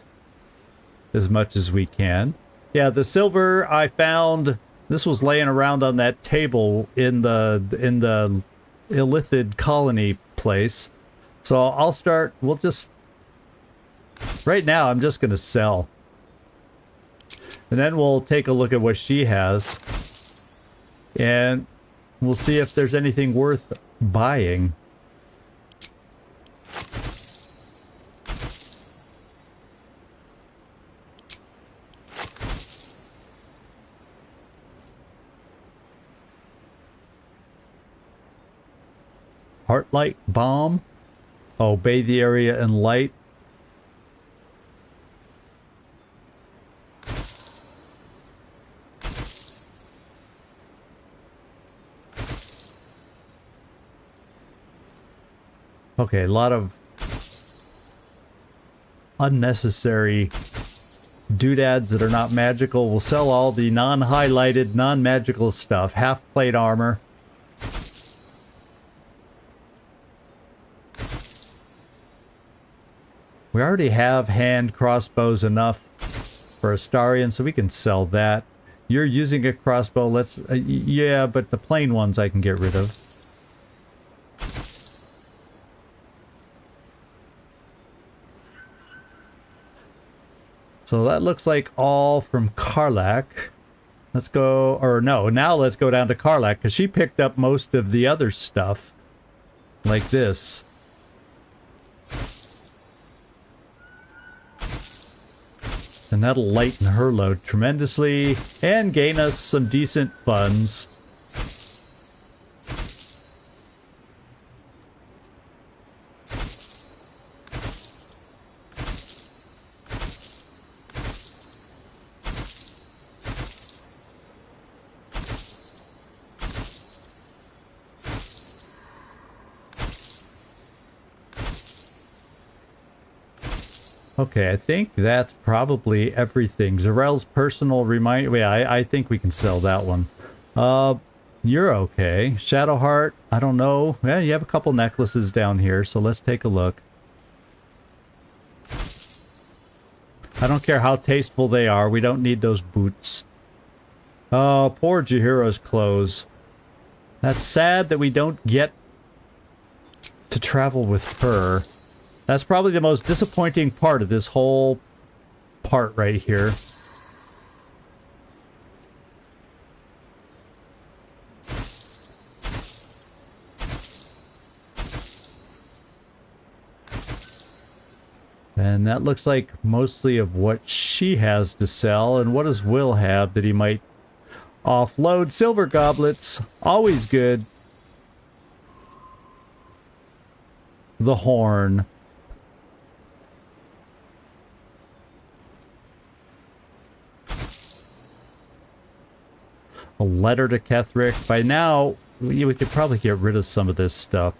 as much as we can. Yeah, the silver I found, this was laying around on that table in the Illithid colony place. So I'll start, we'll just, right now I'm just going to sell. And then we'll take a look at what she has. And we'll see if there's anything worth buying. Heartlight bomb. Oh, bathe the area in light. Okay, a lot of... unnecessary doodads that are not magical. We'll sell all the non-highlighted, non-magical stuff. Half-plate armor. We already have hand crossbows enough for Astarion, so we can sell that. You're using a crossbow. Let's... yeah, but the plain ones I can get rid of. So that looks like all from Karlach. Let's go... or no, now let's go down to Karlach, because she picked up most of the other stuff. Like this. And that'll lighten her load tremendously and gain us some decent funds. Okay, I think that's probably everything. Zarel's personal reminder. Yeah, I think we can sell that one. You're okay. Shadowheart, I don't know. Yeah, you have a couple necklaces down here, so let's take a look. I don't care how tasteful they are. We don't need those boots. Oh, poor Jaheira's clothes. That's sad that we don't get to travel with her. That's probably the most disappointing part of this whole part right here. And that looks like mostly of what she has to sell. And what does Will have that he might offload? Silver goblets, always good. The horn. A letter to Ketheric. By now, we could probably get rid of some of this stuff.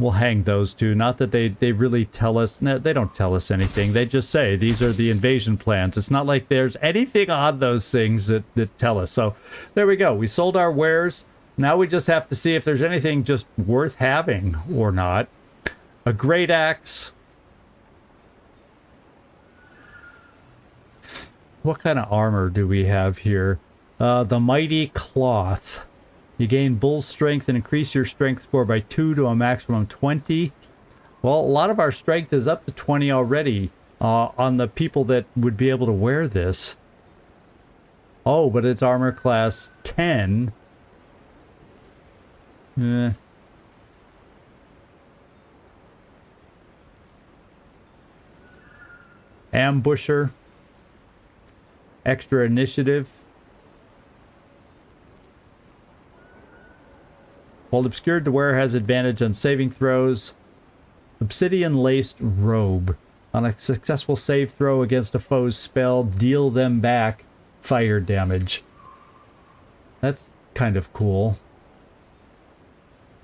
We'll hang those two. Not that they really tell us. No, they don't tell us anything. They just say these are the invasion plans. It's not like there's anything on those things that tell us. So there we go. We sold our wares. Now we just have to see if there's anything just worth having or not. A great axe. What kind of armor do we have here? The Mighty Cloth. You gain bull strength and increase your strength score by 2 to a maximum 20. Well, a lot of our strength is up to 20 already on the people that would be able to wear this. Oh, but it's armor class 10. Ambusher. Extra initiative. While obscured, the wearer has advantage on saving throws. Obsidian laced robe. On a successful save throw against a foe's spell, deal them back fire damage. That's kind of cool.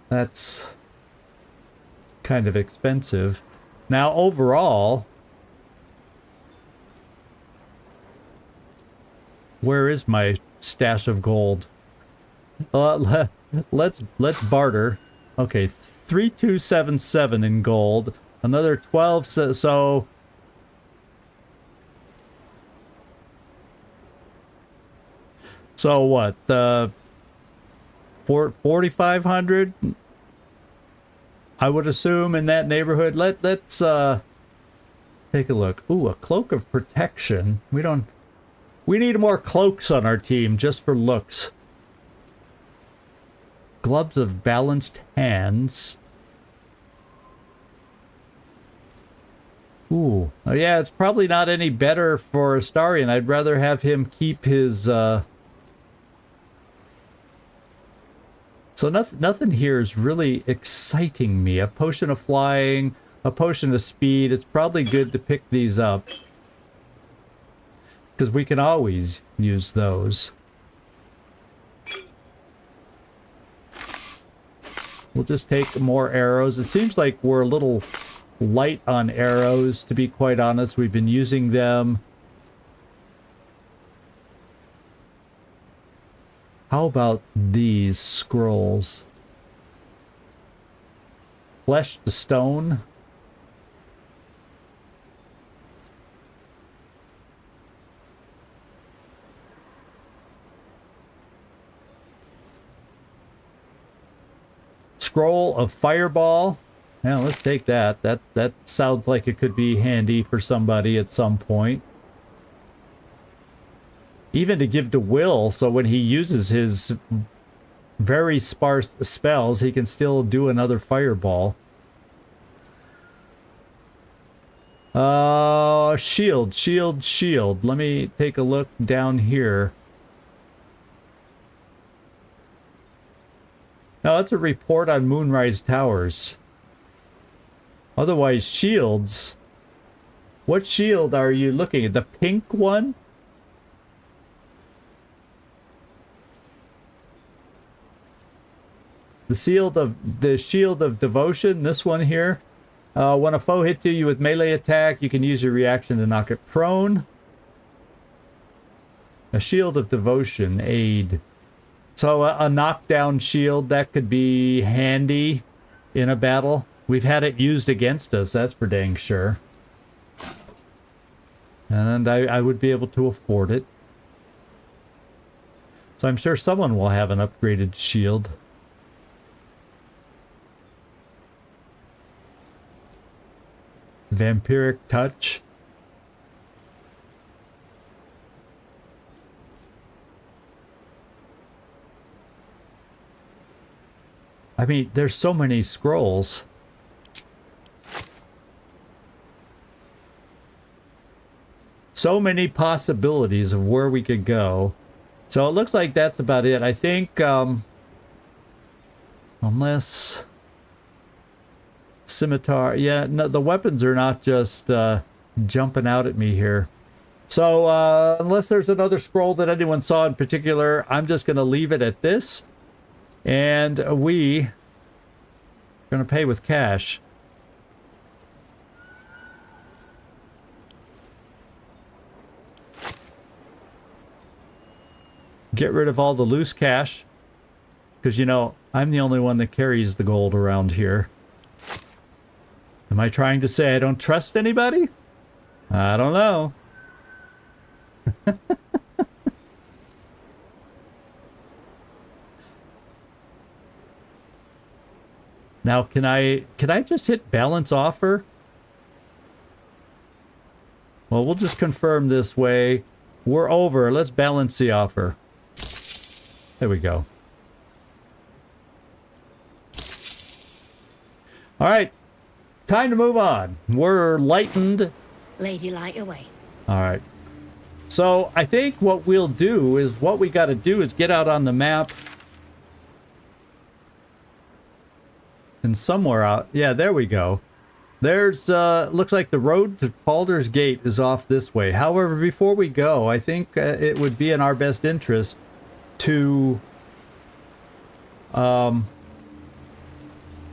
That's kind of expensive. Now, overall, where is my stash of gold? Let's barter. Okay, 3277 in gold. Another 12. So what? 4,500. I would assume in that neighborhood. Let's take a look. Ooh, a cloak of protection. We need more cloaks on our team just for looks. Gloves of balanced hands. Ooh. Oh, yeah, it's probably not any better for Astarion. I'd rather have him keep his... So nothing here is really exciting me. A potion of flying, a potion of speed. It's probably good to pick these up, because we can always use those. We'll just take more arrows. It seems like we're a little light on arrows, to be quite honest. We've been using them. How about these scrolls? Flesh to stone. Scroll of fireball. Now let's take that. That sounds like it could be handy for somebody at some point. Even to give to Will, so when he uses his very sparse spells, he can still do another fireball. Shield, shield, shield. Let me take a look down here. Now, that's a report on Moonrise Towers. Otherwise, shields. What shield are you looking at? The pink one? The shield of devotion, this one here. When a foe hits you with melee attack, you can use your reaction to knock it prone. A shield of devotion, aid. So a knockdown shield, that could be handy in a battle. We've had it used against us, that's for dang sure. And I would be able to afford it. So I'm sure someone will have an upgraded shield. Vampiric touch. I mean, there's so many scrolls. So many possibilities of where we could go. So it looks like that's about it. I think, unless... Scimitar. Yeah, no, the weapons are not just jumping out at me here. So, unless there's another scroll that anyone saw in particular, I'm just going to leave it at this. And we are going to pay with cash. Get rid of all the loose cash. Because, you know, I'm the only one that carries the gold around here. Am I trying to say I don't trust anybody? I don't know. Now, can I just hit balance offer? Well, we'll just confirm this way. We're over. Let's balance the offer. There we go. All right. Time to move on. We're lightened. Lady light away. All right. So I think what we'll do is what we got to do is get out on the map. And somewhere out. Yeah, there we go. There's, looks like the road to Baldur's Gate is off this way. However, before we go, I think it would be in our best interest to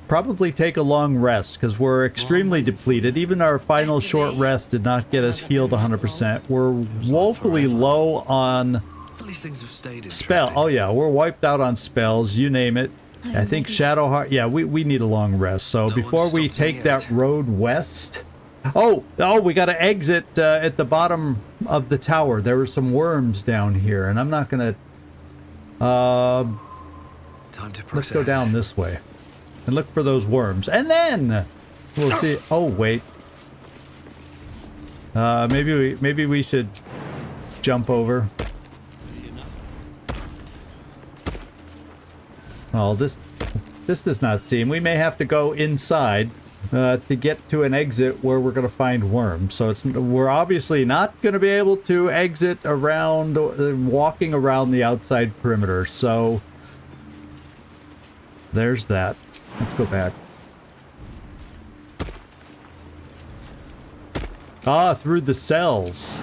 probably take a long rest, because we're extremely depleted. Even our final short rest did not get us healed 100%. We're woefully low on spell. Oh yeah, we're wiped out on spells, you name it. I think Shadowheart. Yeah, we need a long rest. So before we take that road west... Oh, we got to exit at the bottom of the tower. There were some worms down here, and I'm not going to... let's go down this way. And look for those worms. And then we'll see. Oh, wait. Maybe we should jump over. Oh, this does not seem. We may have to go inside to get to an exit where we're going to find worms. So we're obviously not going to be able to exit around, walking around the outside perimeter. So there's that. Let's go back. Ah, through the cells.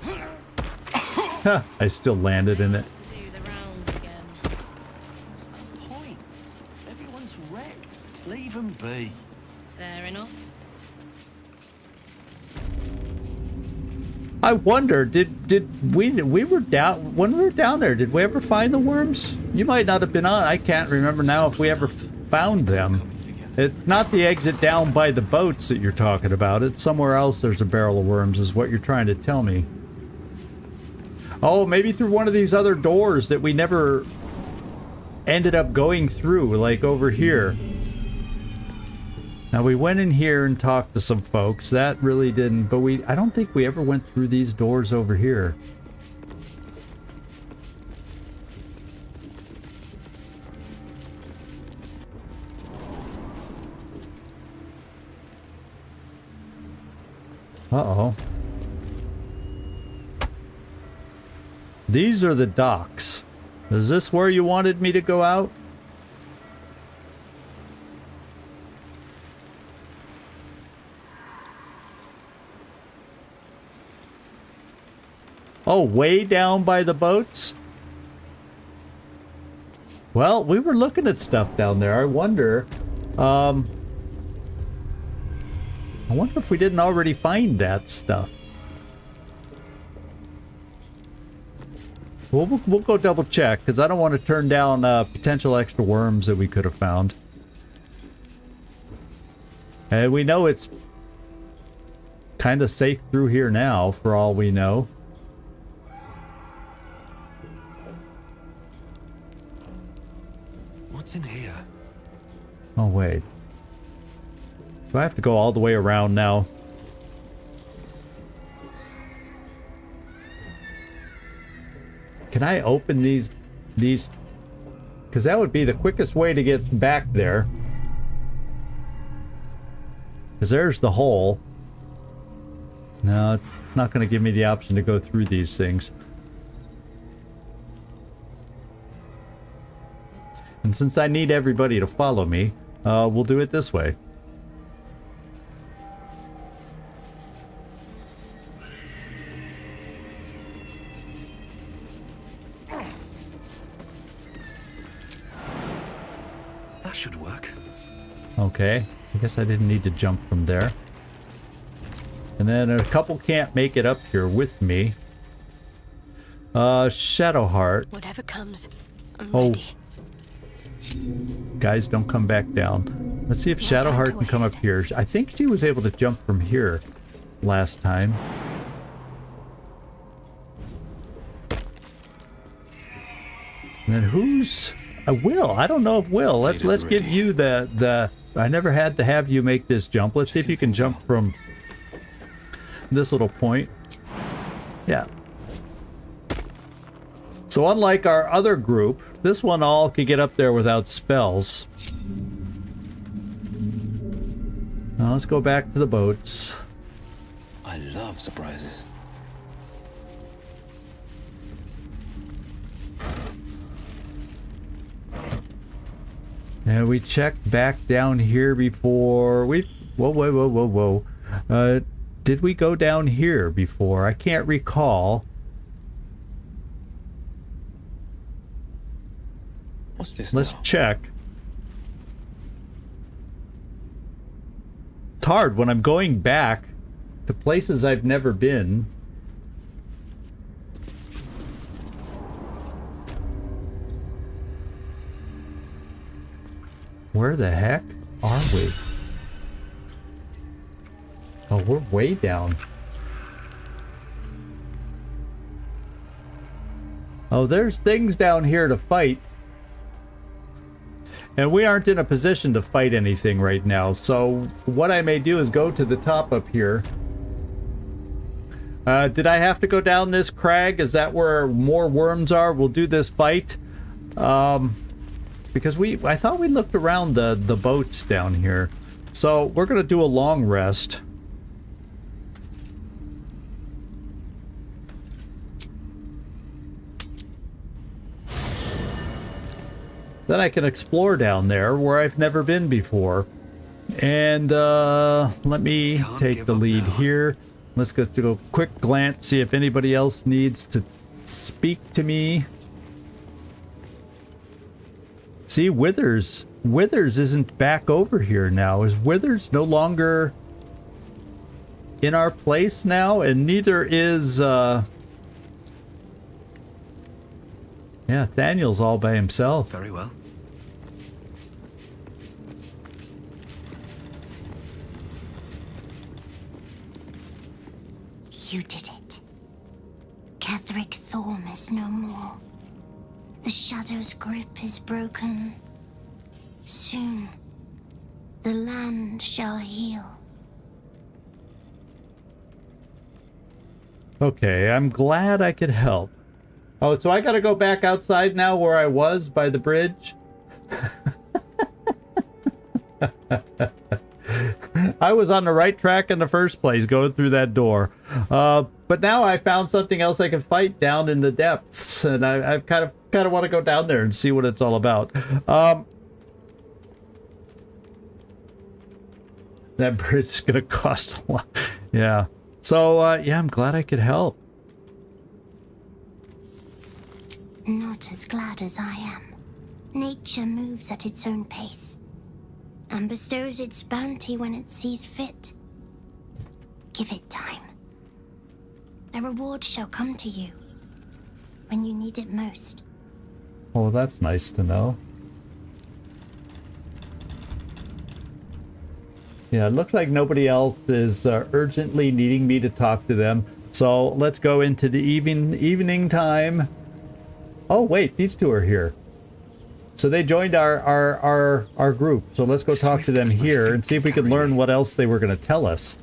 Huh, I still landed in it. them be. Fair enough. I wonder, did we were down when we were down there, did we ever find the worms? You might not have been on. I can't remember now if we ever found them. It's not the exit down by the boats that you're talking about. It's somewhere else there's a barrel of worms is what you're trying to tell me. Oh, maybe through one of these other doors that we never ended up going through, like over here. Now we went in here and talked to some folks. That really didn't, but I don't think we ever went through these doors over here. Uh-oh. These are the docks. Is this where you wanted me to go out? Oh, way down by the boats? Well, we were looking at stuff down there. I wonder if we didn't already find that stuff. We'll go double check, because I don't want to turn down potential extra worms that we could have found. And we know it's kind of safe through here now, for all we know. What's in here? Oh, wait. Do I have to go all the way around now? Can I open these? Because that would be the quickest way to get back there. Because there's the hole. No, it's not going to give me the option to go through these things. And since I need everybody to follow me, we'll do it this way. That should work. Okay, I guess I didn't need to jump from there. And then a couple can't make it up here with me. Shadowheart. Whatever comes, I'm Oh. ready. Guys, don't come back down. Let's see if Shadowheart can come up here. I think she was able to jump from here last time. And then who's... Will. I don't know if Will. Let's give you the... I never had to have you make this jump. Let's see if you can jump from this little point. Yeah. So unlike our other group, this one all could get up there without spells. Now let's go back to the boats. I love surprises. And we checked back down here before we... Whoa. Did we go down here before? I can't recall. What's this Let's now? check. It's hard when I'm going back to places I've never been. Where the heck are we? Oh, we're way down. Oh, there's things down here to fight. And we aren't in a position to fight anything right now. So what I may do is go to the top up here. Did I have to go down this crag? Is that where more worms are? We'll do this fight. Because I thought we looked around the boats down here. So we're going to do a long rest. Then I can explore down there where I've never been before. And let me take the lead here. Let's go to a quick glance, see if anybody else needs to speak to me. See, Withers Withers isn't back over here now. Is Withers no longer in our place now? And neither is, yeah, Thaniel's all by himself. Very well. You did it. Ketheric Thorme is no more. The Shadow's grip is broken. Soon, the land shall heal. Okay, I'm glad I could help. Oh, so I gotta go back outside now where I was by the bridge? I was on the right track in the first place, going through that door. But now I found something else I can fight down in the depths, and I kind of want to go down there and see what it's all about. That bridge is gonna cost a lot. Yeah. So yeah, I'm glad I could help. Not as glad as I am. Nature moves at its own pace and bestows its bounty when it sees fit. Give it time. A reward shall come to you when you need it most. Oh, that's nice to know. Yeah, it looks like nobody else is urgently needing me to talk to them. So let's go into the evening time. Oh wait, these two are here. So they joined our group. So let's go talk to them here and see if we can learn what else they were going to tell us.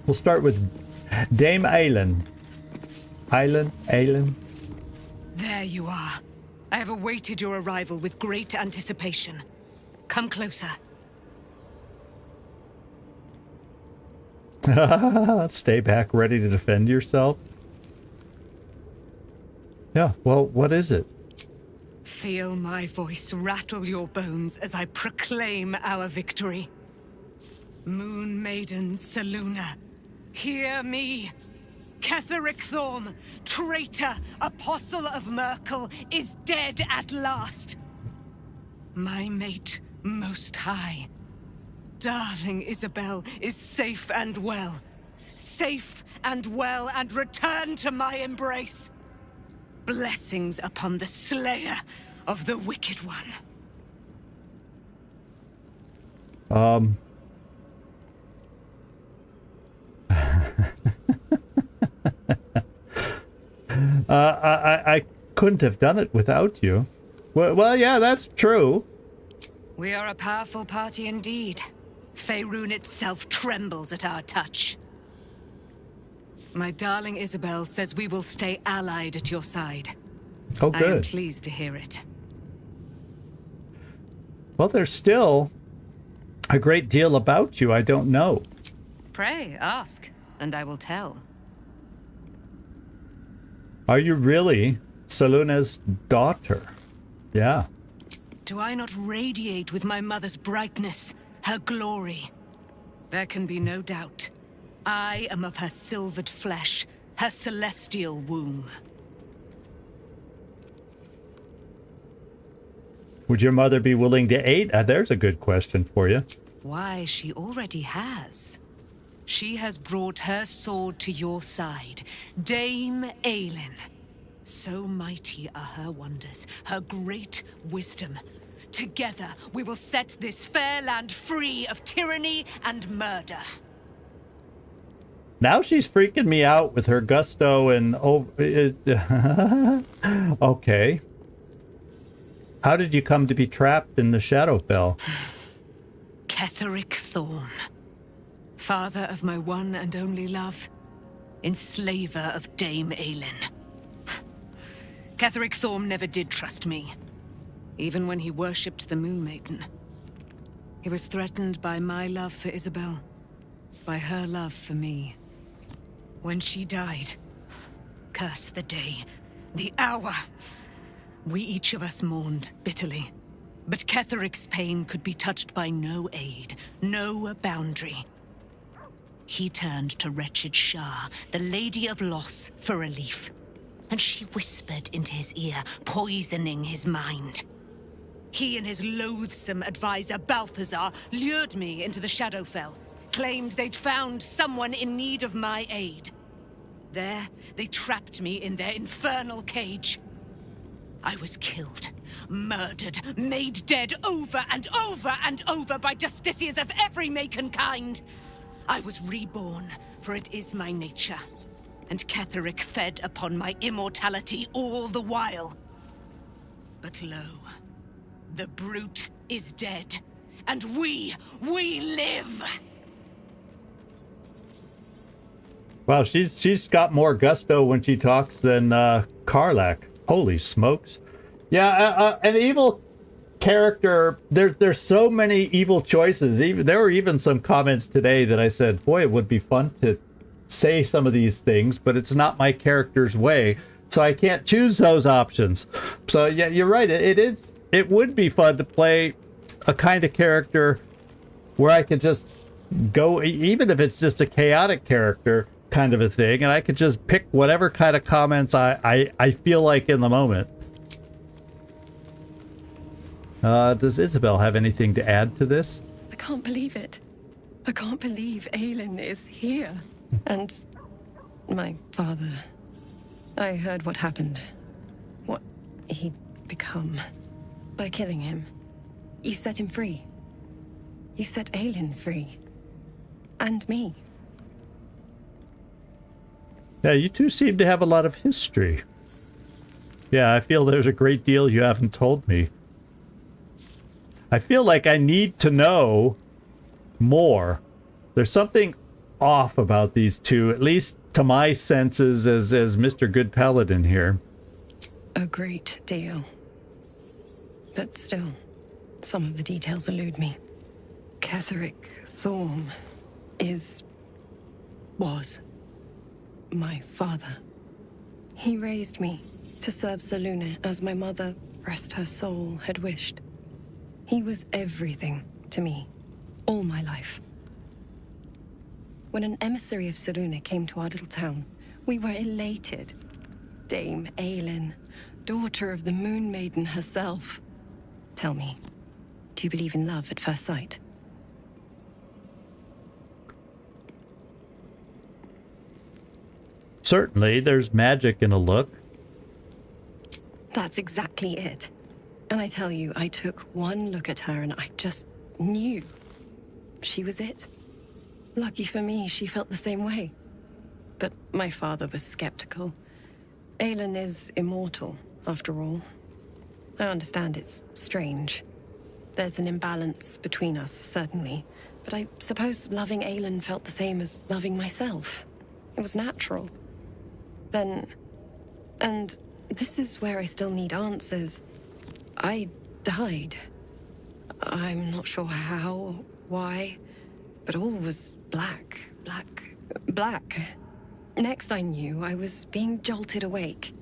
We'll start with Dame Aelin. Aelin. There you are. I have awaited your arrival with great anticipation. Come closer. Stay back, ready to defend yourself. Yeah, well, what is it? Feel my voice rattle your bones as I proclaim our victory. Moon Maiden Selûne, hear me. Ketheric Thorme, traitor, apostle of Merkel, is dead at last. My mate, Most High. Darling Isabel is safe and well. Safe and well, and returned to my embrace. Blessings upon the slayer of the Wicked One. I couldn't have done it without you. Well, yeah, that's true. We are a powerful party indeed. Faerun itself trembles at our touch. My darling Isabel says we will stay allied at your side. Oh, good. I am pleased to hear it. Well, there's still a great deal about you I don't know. Pray, ask, and I will tell. Are you really Selûne's daughter? Yeah. Do I not radiate with my mother's brightness, her glory? There can be no doubt. I am of her silvered flesh, her celestial womb. Would your mother be willing to aid? There's a good question for you. Why, she already has. She has brought her sword to your side, Dame Aelin. So mighty are her wonders, her great wisdom. Together, we will set this fair land free of tyranny and murder. Now she's freaking me out with her gusto and... Okay. How did you come to be trapped in the Shadowfell? Ketheric Thorme. Father of my one and only love. Enslaver of Dame Aelin. Ketheric Thorme never did trust me. Even when he worshipped the Moon Maiden. He was threatened by my love for Isabel. By her love for me. When she died, curse the day, the hour. We each of us mourned bitterly. But Ketheric's pain could be touched by no aid, no boundary. He turned to wretched Shah, the Lady of Loss, for relief. And she whispered into his ear, poisoning his mind. He and his loathsome advisor, Balthazar, lured me into the Shadowfell, claimed they'd found someone in need of my aid. There, they trapped me in their infernal cage. I was killed, murdered, made dead over and over and over by justiciars of every make and kind. I was reborn, for it is my nature. And Ketheric fed upon my immortality all the while. But lo, the brute is dead, and we live! Wow, she's got more gusto when she talks than Karlach. Holy smokes. Yeah, an evil character, there's so many evil choices. There were even some comments today that I said, boy, it would be fun to say some of these things, but it's not my character's way, so I can't choose those options. So yeah, you're right. It would be fun to play a kind of character where I could just go, even if it's just a chaotic character kind of a thing, and I could just pick whatever kind of comments I feel like in the moment. Does Isabel have anything to add to this? I can't believe it. I can't believe Aelin is here. And my father. I heard what happened. What he'd become. By killing him. You set him free. You set Aelin free. And me. Yeah, you two seem to have a lot of history. Yeah, I feel there's a great deal you haven't told me. I feel like I need to know more. There's something off about these two, at least to my senses as Mr. Good Paladin here. A great deal. But still, some of the details elude me. Ketheric Thorme was my father. He raised me to serve Selûne as my mother, rest her soul, had wished. He was everything to me, all my life. When an emissary of Selûne came to our little town, we were elated. Dame Aelin, daughter of the Moon Maiden herself. Tell me, do you believe in love at first sight? Certainly, there's magic in a look. That's exactly it. And I tell you, I took one look at her and I just knew. She was it. Lucky for me, she felt the same way. But my father was skeptical. Aelin is immortal, after all. I understand it's strange. There's an imbalance between us, certainly. But I suppose loving Aelin felt the same as loving myself. It was natural. Then... and this is where I still need answers. I died. I'm not sure how, why, but all was black. Next I knew, I was being jolted awake.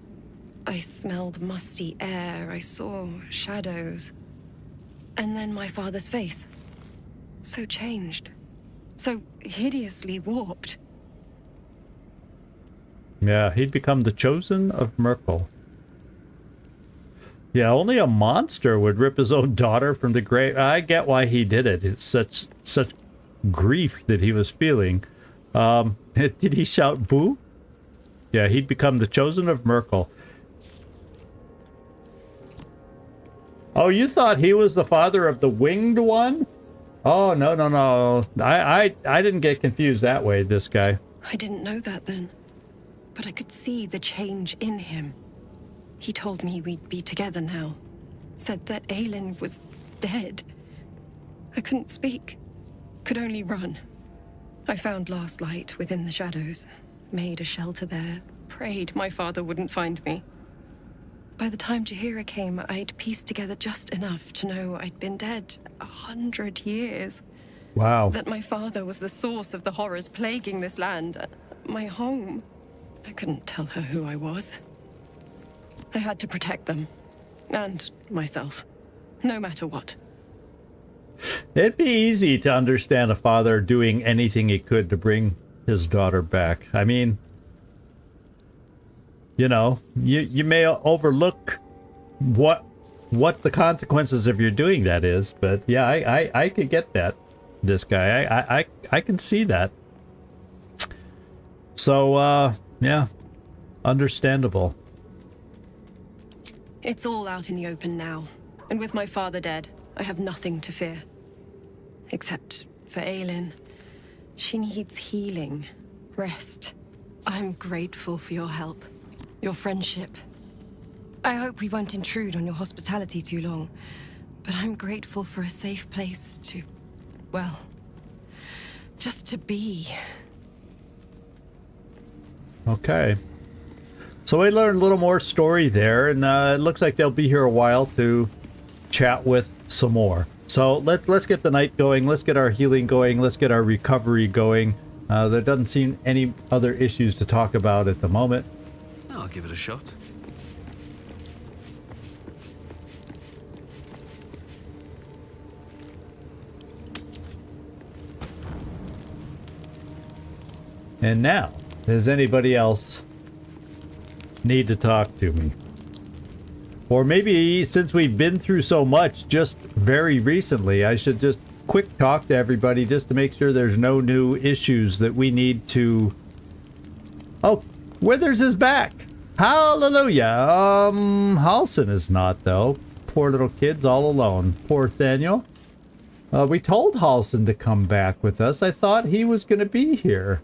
I smelled musty air, I saw shadows. And then my father's face. So changed. So hideously warped. Yeah, he'd become the chosen of Myrkul. Yeah, only a monster would rip his own daughter from the grave. I get why he did it. It's such grief that he was feeling. Did he shout boo? Yeah, he'd become the chosen of Myrkul. Oh, you thought he was the father of the winged one? Oh, no. I didn't get confused that way, this guy. I didn't know that then. But I could see the change in him. He told me we'd be together now. Said that Aelin was dead. I couldn't speak. Could only run. I found last light within the shadows. Made a shelter there. Prayed my father wouldn't find me. By the time Jaheira came, I'd pieced together just enough to know I'd been dead 100 years. Wow. That my father was the source of the horrors plaguing this land. My home. I couldn't tell her who I was. I had to protect them. And myself. No matter what. It'd be easy to understand a father doing anything he could to bring his daughter back. I mean, you know, you may overlook what what the consequences of your doing that is, but yeah, I could get that. This guy, I can see that. So, yeah, understandable. It's all out in the open now, and with my father dead, I have nothing to fear. Except for Aelin. She needs healing, rest. I'm grateful for your help, your friendship. I hope we won't intrude on your hospitality too long, but I'm grateful for a safe place to, well, just to be. Okay. So we learned a little more story there, and it looks like they'll be here a while to chat with some more. So let's get the night going, let's get our healing going, let's get our recovery going. There doesn't seem any other issues to talk about at the moment. I'll give it a shot. And now, does anybody else need to talk to me? Or maybe since we've been through so much just very recently, I should just quick talk to everybody just to make sure there's no new issues that we need to... Oh, Withers is back! Hallelujah! Halsin is not, though. Poor little kid's all alone. Poor Thaniel. We told Halsin to come back with us. I thought he was going to be here.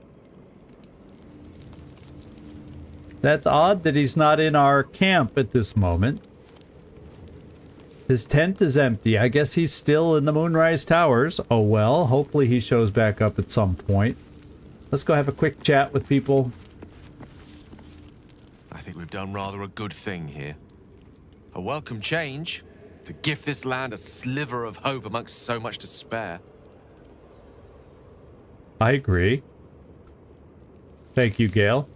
That's odd that he's not in our camp at this moment. His tent is empty. I guess he's still in the Moonrise Towers. Oh well, hopefully he shows back up at some point. Let's go have a quick chat with people. I think we've done rather a good thing here. A welcome change to gift this land a sliver of hope amongst so much despair. I agree. Thank you, Gale.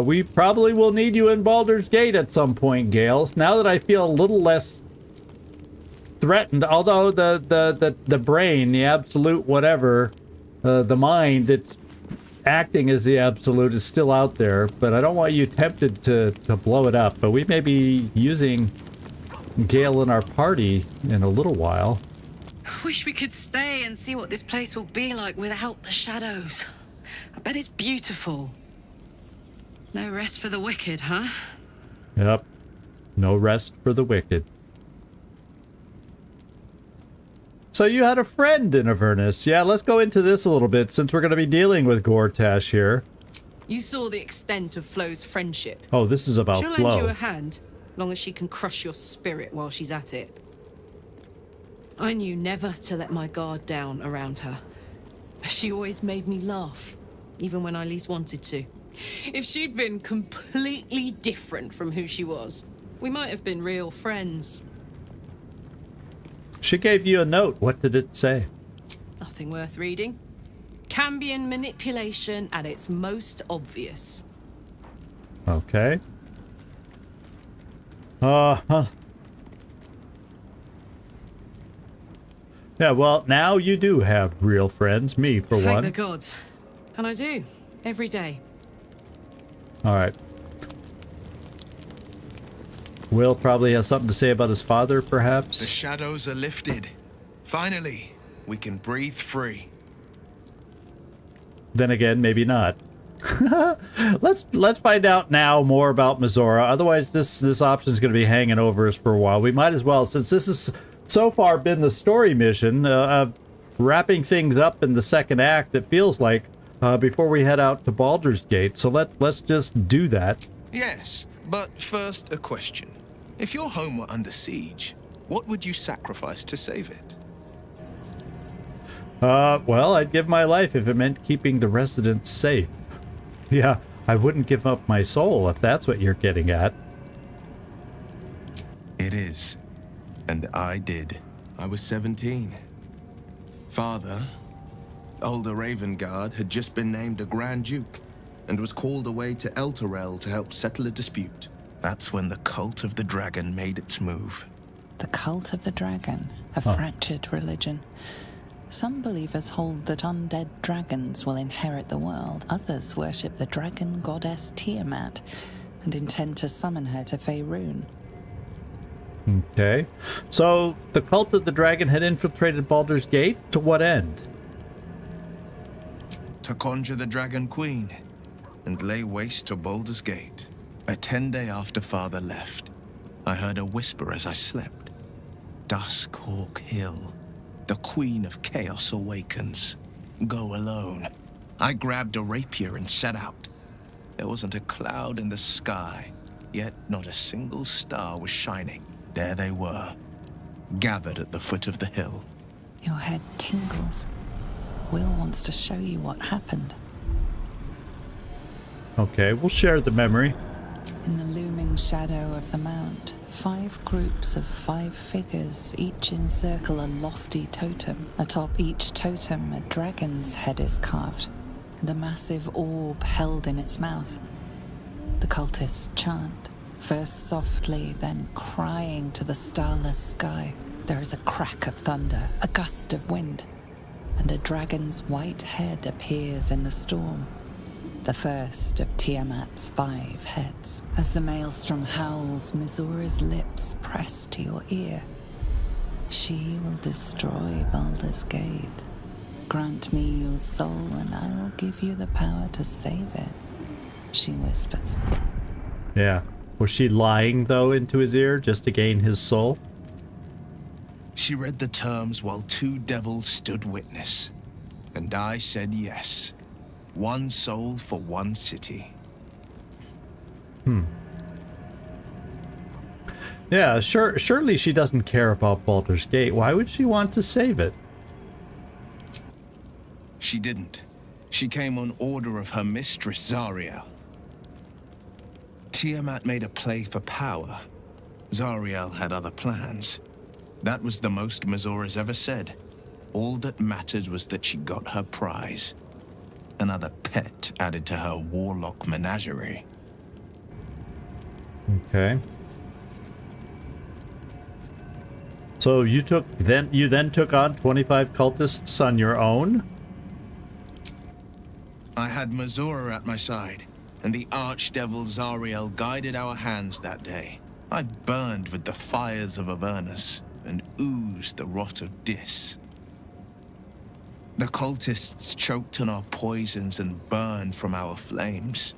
We probably will need you in Baldur's Gate at some point, Gale. Now that I feel a little less threatened, although the brain, the absolute whatever, the mind that's acting as the absolute is still out there, but I don't want you tempted to blow it up. But we may be using Gale in our party in a little while. Wish we could stay and see what this place will be like without the shadows. I bet it's beautiful. No rest for the wicked, huh? Yep. No rest for the wicked. So you had a friend in Avernus. Yeah, let's go into this a little bit since we're going to be dealing with Gortash here. You saw the extent of Flo's friendship. Oh, this is about She'll Flo. lend you a hand, long as she can crush your spirit while she's at it. I knew never to let my guard down around her. She always made me laugh, even when I least wanted to. If she'd been completely different from who she was, we might have been real friends. She gave you a note. What did it say? Nothing worth reading. Cambion manipulation at its most obvious. Okay. Yeah, well, now you do have real friends. Me, for Thank one. the gods. And I do. Every day. Alright. Will probably has something to say about his father, perhaps? The shadows are lifted. Finally, we can breathe free. Then again, maybe not. Let's find out now more about Mizora. Otherwise, this option is going to be hanging over us for a while. We might as well, since this has so far been the story mission, wrapping things up in the second act, it feels like, before we head out to Baldur's Gate. So let's just do that. Yes, but first a question. If your home were under siege, what would you sacrifice to save it? Well, I'd give my life if it meant keeping the residents safe. Yeah, I wouldn't give up my soul if that's what you're getting at. It is. And I did. I was 17. Father, older Ravengard, had just been named a Grand Duke and was called away to Elturel to help settle a dispute. That's when the cult of the dragon made its move. The cult of the dragon, a fractured religion. Some believers hold that undead dragons will inherit the world. Others worship the dragon goddess Tiamat and intend to summon her to Faerun. Okay. So, the cult of the dragon had infiltrated Baldur's Gate? To what end? To conjure the Dragon Queen and lay waste to Baldur's Gate. A 10-day after Father left, I heard a whisper as I slept. Duskhawk Hill. The Queen of Chaos awakens. Go alone. I grabbed a rapier and set out. There wasn't a cloud in the sky, yet not a single star was shining. There they were, gathered at the foot of the hill. Your head tingles. Will wants to show you what happened. Okay, we'll share the memory. In the looming shadow of the mount, 5 groups of 5 figures each encircle a lofty totem. Atop each totem, a dragon's head is carved, and a massive orb held in its mouth. The cultists chant, first softly, then crying to the starless sky. There is a crack of thunder, a gust of wind, and a dragon's white head appears in the storm. The first of Tiamat's 5 heads. As the maelstrom howls, Mizora's lips press to your ear. She will destroy Baldur's Gate. Grant me your soul, and I will give you the power to save it, she whispers. Yeah. Was she lying, though, into his ear just to gain his soul? She read the terms while 2 devils stood witness. And I said yes. 1 soul for 1 city. Yeah, surely she doesn't care about Baldur's Gate. Why would she want to save it? She didn't. She came on order of her mistress, Zariel. Tiamat made a play for power. Zariel had other plans. That was the most Mizora's ever said. All that mattered was that she got her prize. Another pet added to her warlock menagerie. Okay. So you then took on 25 cultists on your own? I had Mizora at my side, and the archdevil Zariel guided our hands that day. I burned with the fires of Avernus and oozed the rot of Dis. The cultists choked on our poisons and burned from our flames.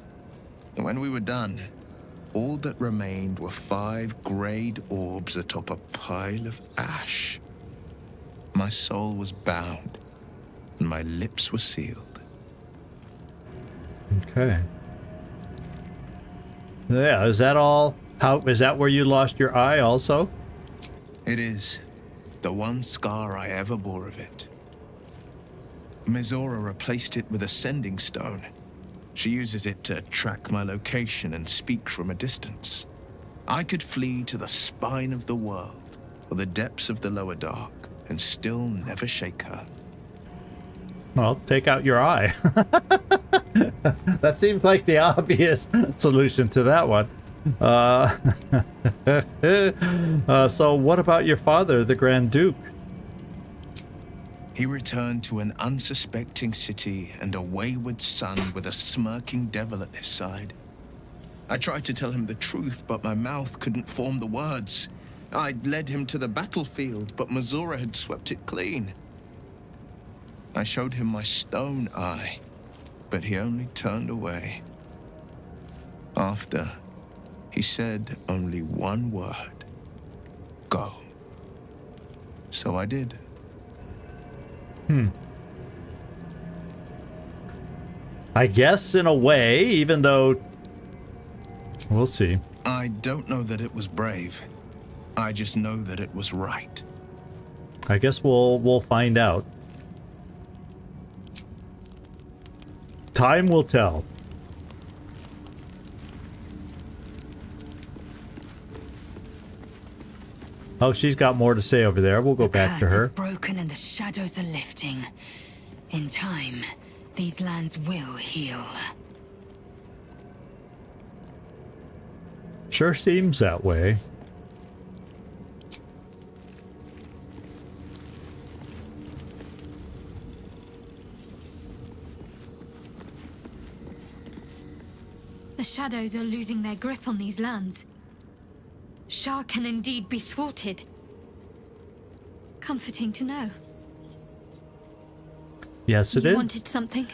And when we were done, all that remained were 5 grayed orbs atop a pile of ash. My soul was bound, and my lips were sealed. Okay. Yeah, is that all? Is that where you lost your eye also? It is. The one scar I ever bore of it. Mizora replaced it with a sending stone. She uses it to track my location and speak from a distance. I could flee to the spine of the world, or the depths of the lower dark, and still never shake her. Well, take out your eye. That seems like the obvious solution to that one. So what about your father, the Grand Duke? He returned to an unsuspecting city and a wayward son with a smirking devil at his side. I tried to tell him the truth, but my mouth couldn't form the words. I'd led him to the battlefield, but Mizora had swept it clean. I showed him my stone eye, but he only turned away. After, he said only one word. Go. So I did. I guess in a way, even though... We'll see. I don't know that it was brave. I just know that it was right. I guess we'll find out. Time will tell. Oh, she's got more to say over there. We'll go back to her. The curse is broken and the shadows are lifting. In time, these lands will heal. Sure seems that way. The shadows are losing their grip on these lands. Shah can indeed be thwarted. Comforting to know. Yes, it is. You wanted something?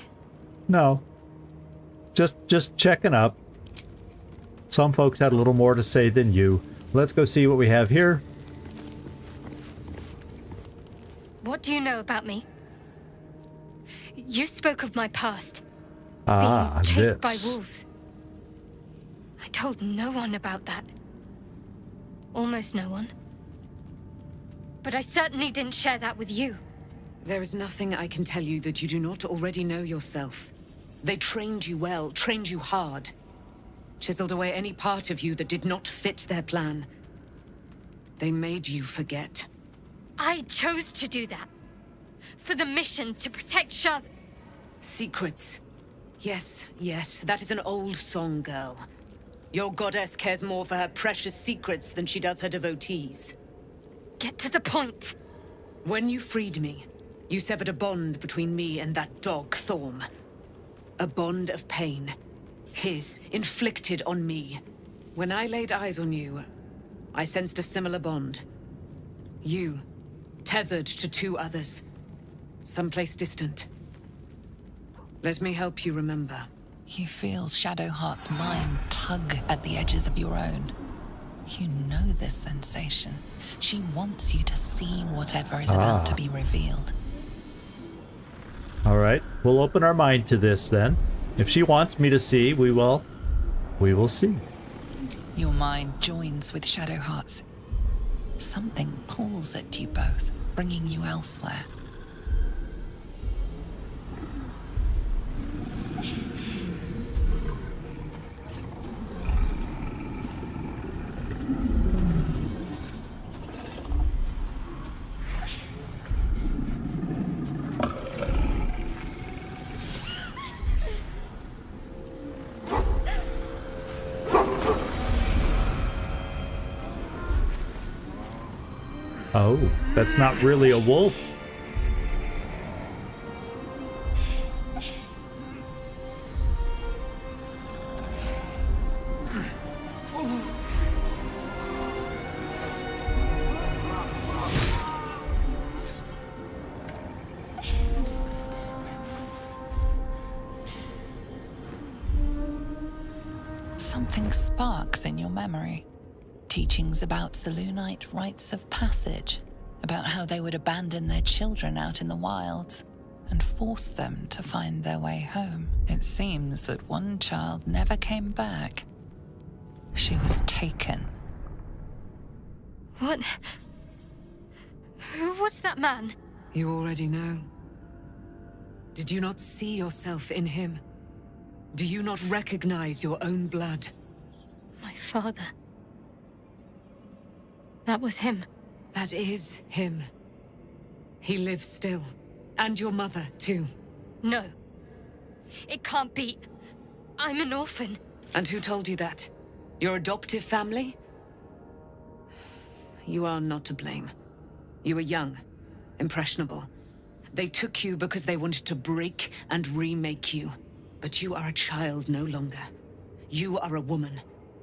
No. Just checking up. Some folks had a little more to say than you. Let's go see what we have here. What do you know about me? You spoke of my past. Ah, being chased by this. wolves. I told no one about that. Almost no one. But I certainly didn't share that with you. There is nothing I can tell you that you do not already know yourself. They trained you well, trained you hard. Chiseled away any part of you that did not fit their plan. They made you forget. I chose to do that. For the mission to protect Shah's... Secrets. Yes, yes, that is an old song, girl. Your goddess cares more for her precious secrets than she does her devotees. Get to the point. When you freed me, you severed a bond between me and that dog, Thorme. A bond of pain. His, inflicted on me. When I laid eyes on you, I sensed a similar bond. You, tethered to two others. Someplace distant. Let me help you remember. You feel Shadowheart's mind tug at the edges of your own. You know this sensation. She wants you to see whatever is about to be revealed. All right, we'll open our mind to this then. If she wants me to see, we will see. Your mind joins with Shadowheart's. Something pulls at you both, bringing you elsewhere. Oh, that's not really a wolf. Something sparks in your memory. Teachings about Selûnite rites of passage, about how they would abandon their children out in the wilds and force them to find their way home. It seems that one child never came back. She was taken. What? Who was that man? You already know. Did you not see yourself in him? Do you not recognize your own blood? My father. That was him. That is him. He lives still. And your mother, too. No. It can't be. I'm an orphan. And who told you that? Your adoptive family? You are not to blame. You were young, impressionable. They took you because they wanted to break and remake you. But you are a child no longer. You are a woman.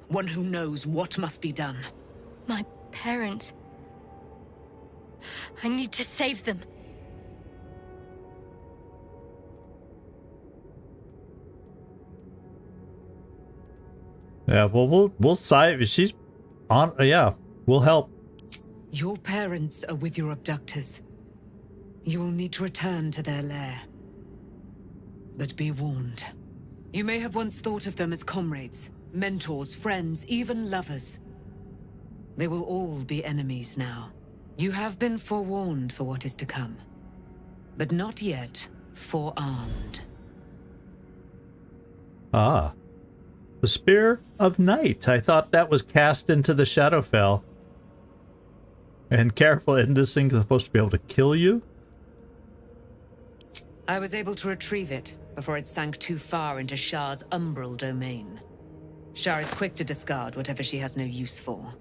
One who knows what must be done. My parents. I need to save them. Yeah, well, we'll side. She's on. Yeah, we'll help. Your parents are with your abductors. You will need to return to their lair. But be warned. You may have once thought of them as comrades, mentors, friends, even lovers. They will all be enemies now. You have been forewarned for what is to come, but not yet forearmed. Ah. The Spear of Night. I thought that was cast into the Shadowfell. And careful, isn't this thing supposed to be able to kill you? I was able to retrieve it before it sank too far into Shah's umbral domain. Shah is quick to discard whatever she has no use for.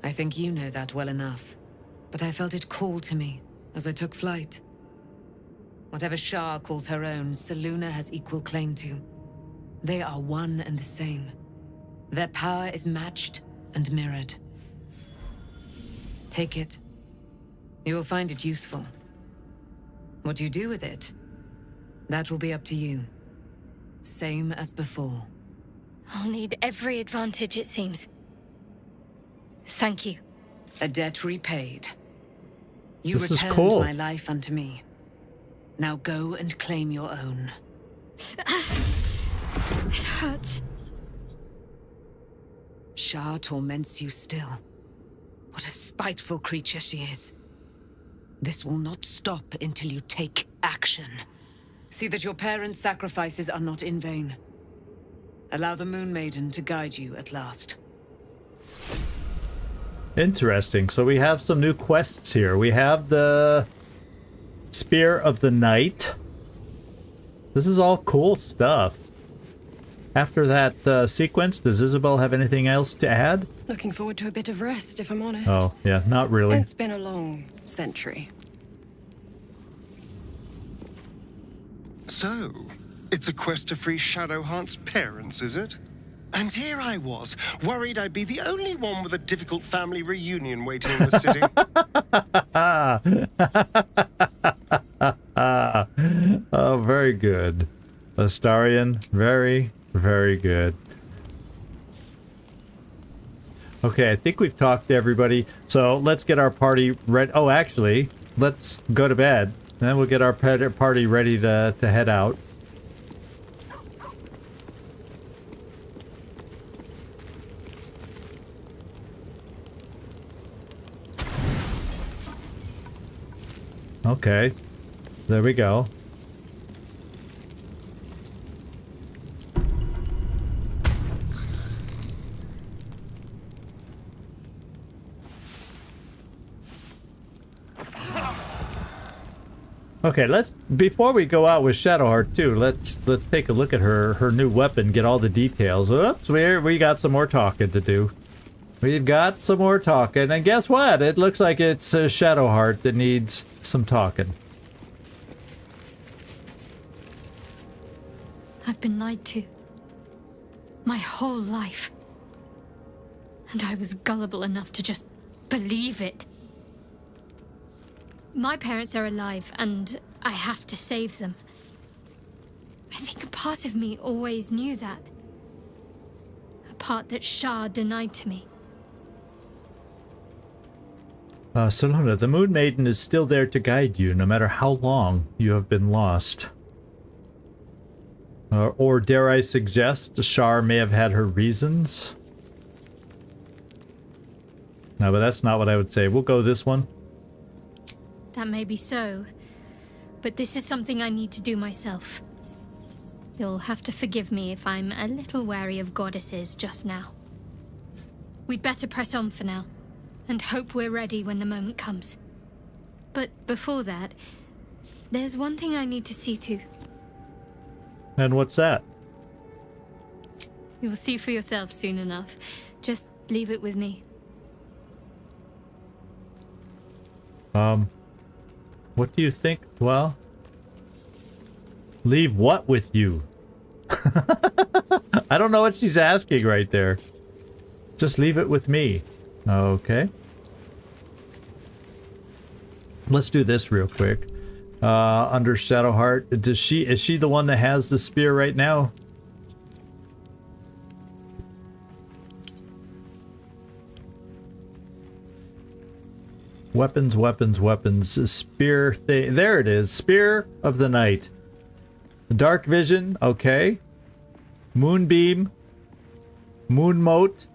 I think you know that well enough. But I felt it call to me as I took flight. Whatever Shah calls her own, Selûne has equal claim to. They are one and the same. Their power is matched and mirrored. Take it. You will find it useful. What you do with it, that will be up to you. Same as before. I'll need every advantage, it seems. Thank you. A debt repaid. You This is returned cool. my life unto me. Now go and claim your own. It hurts. Shah torments you still. What a spiteful creature she is. This will not stop until you take action. See that your parents' sacrifices are not in vain. Allow the Moon Maiden to guide you at last. Interesting. So we have some new quests here. We have the Spear of the Night. This is all cool stuff. After that sequence, does Isabel have anything else to add? Looking forward to a bit of rest, if I'm honest. Oh, yeah, not really. It's been a long century. So, it's a quest to free Shadowheart's parents, is it? And here I was, worried I'd be the only one with a difficult family reunion waiting in the city. Oh, very good. Astarion, very, very good. Okay, I think we've talked to everybody. So let's get our party ready. Oh, actually, let's go to bed. Then we'll get our party ready to head out. Okay, there we go. Okay, before we go out with Shadowheart too, let's take a look at her new weapon, get all the details. Oops, we got some more talking to do. We've got some more talking, and guess what? It looks like it's Shadowheart that needs some talking. I've been lied to. My whole life. And I was gullible enough to just believe it. My parents are alive, and I have to save them. I think a part of me always knew that. A part that Shah denied to me. Salona, the Moon Maiden is still there to guide you, no matter how long you have been lost. Or dare I suggest, Shar may have had her reasons? No, but that's not what I would say. We'll go this one. That may be so, but this is something I need to do myself. You'll have to forgive me if I'm a little wary of goddesses just now. We'd better press on for now, and hope we're ready when the moment comes. But before that, there's one thing I need to see to. And what's that? You'll see for yourself soon enough. Just leave it with me. What do you think? Well, leave what with you? I don't know what she's asking right there. Just leave it with me. Okay. Let's do this real quick. Under Shadowheart, is she the one that has the spear right now? Weapons, weapons, weapons. Spear thing. There it is. Spear of the Night. Dark Vision. Okay. Moonbeam. Moon Mote.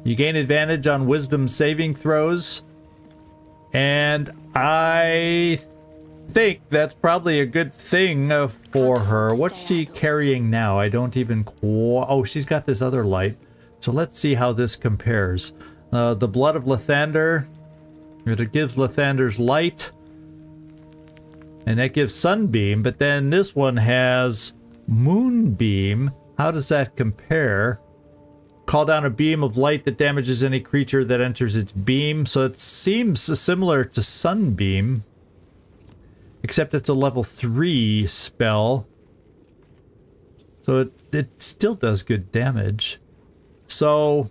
You gain advantage on wisdom saving throws. And I think that's probably a good thing for her. What's she carrying now? I don't even... Oh, she's got this other light. So let's see how this compares. The Blood of Lathander. It gives Lathander's light. And that gives Sunbeam. But then this one has Moonbeam. How does that compare? Call down a beam of light that damages any creature that enters its beam. So it seems similar to Sunbeam. Except it's a level 3 spell. So it still does good damage. So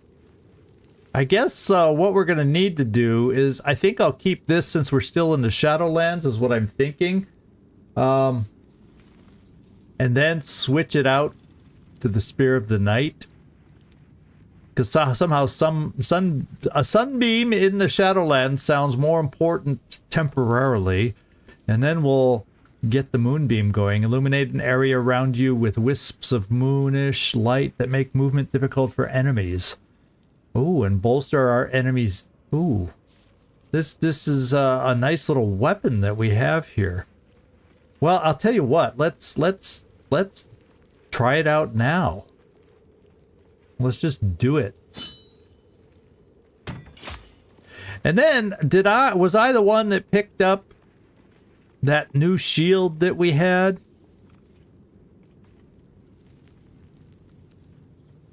I guess what we're going to need to do is, I think I'll keep this since we're still in the Shadowlands, is what I'm thinking. And then switch it out to the Spear of the Night. Because somehow a sunbeam in the Shadowlands sounds more important temporarily. And then we'll get the moonbeam going. Illuminate an area around you with wisps of moonish light that make movement difficult for enemies. Ooh, and bolster our enemies. Ooh. This is a nice little weapon that we have here. Well, I'll tell you what. Let's try it out now. Let's just do it. And then, was I the one that picked up that new shield that we had?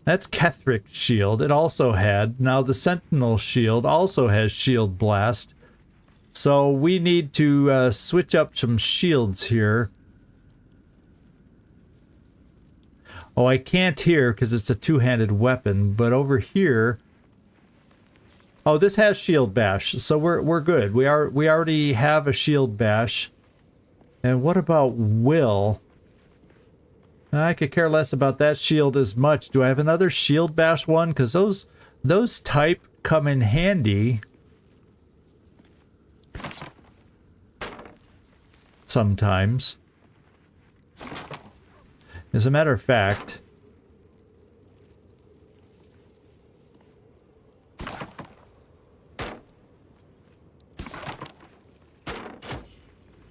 That's Ketheric's shield. It also had. Now the Sentinel shield also has shield blast. So we need to switch up some shields here. Oh, I can't here because it's a two-handed weapon, but over here... Oh, this has shield bash, so we're good. We already have a shield bash. And what about will? I could care less about that shield as much. Do I have another shield bash one? Because those type come in handy. Sometimes. As a matter of fact,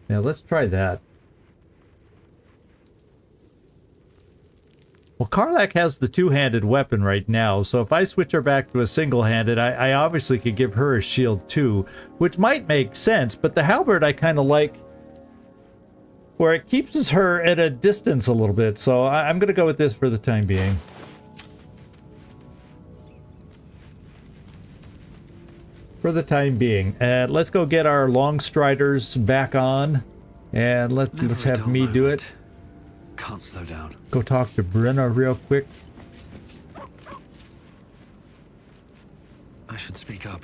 yeah, let's try that. Well, Karlach has the two-handed weapon right now, so if I switch her back to a single-handed, I obviously could give her a shield too, which might make sense, but the halberd I kind of like where it keeps her at a distance a little bit, so I'm going to go with this for the time being. Let's go get our long striders back on, and let's have me do it. Can't slow down. Go talk to Brenna real quick. I should speak up.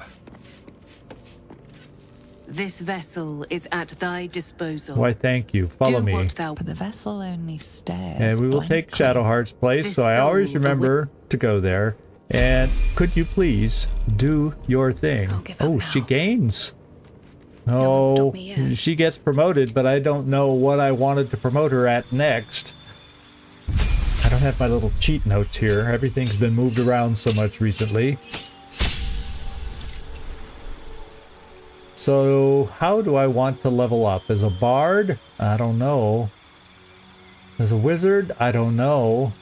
This vessel is at thy disposal. Why, thank you. Follow me. But the vessel only stares. And we will take Shadowheart's place, so I always remember to go there. And could you please do your thing? Oh, she gains. Oh, she gets promoted, but I don't know what I wanted to promote her at next. I don't have my little cheat notes here. Everything's been moved around so much recently. So, how do I want to level up? As a bard? I don't know. As a wizard? I don't know.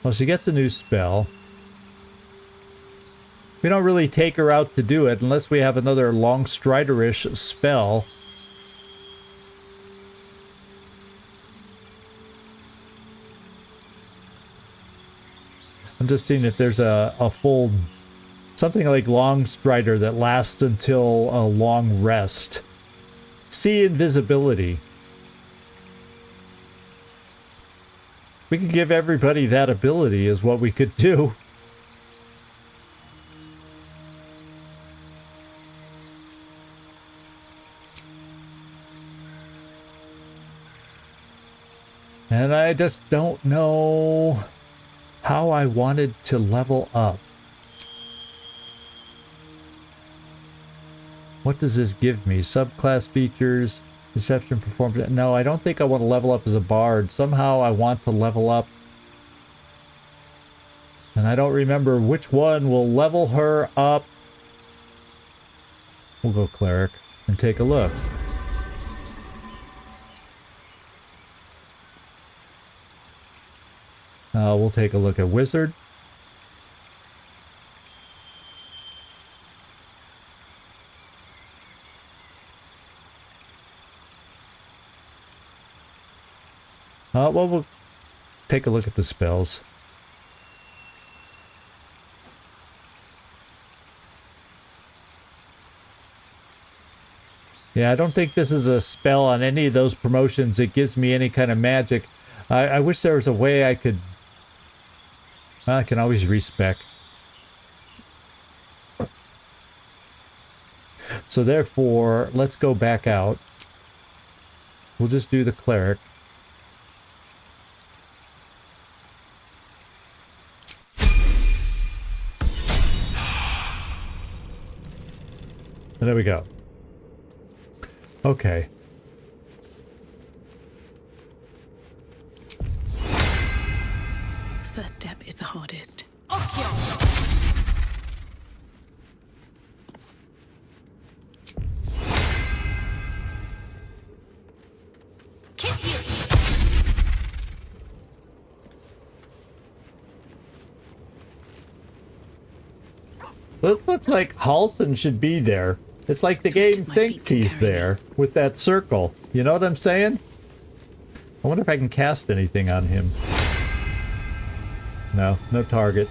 Well, she gets a new spell. We don't really take her out to do it unless we have another long strider-ish spell. I'm just seeing if there's a full... something like long strider that lasts until a long rest. See invisibility. We could give everybody that ability is what we could do. And I just don't know how I wanted to level up. What does this give me? Subclass features, deception, performance. No, I don't think I want to level up as a bard. Somehow I want to level up. And I don't remember which one will level her up. We'll go cleric and take a look. We'll take a look at wizard. Well, we'll take a look at the spells. Yeah, I don't think this is a spell on any of those promotions that gives me any kind of magic. I wish there was a way I could... I can always respec. So therefore, let's go back out. We'll just do the cleric. And there we go. Okay. First step is the hardest. It looks like Halson should be there. It's like the game thinks he's there with that circle. You know what I'm saying? I wonder if I can cast anything on him. No, no target.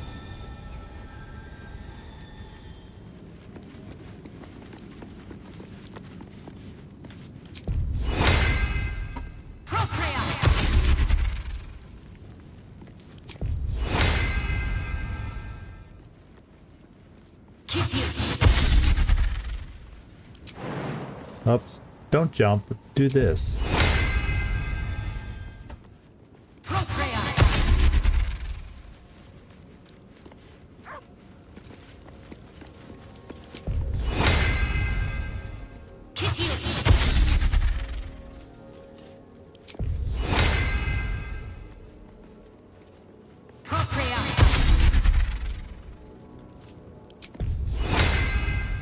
Oops. Don't jump. Do this.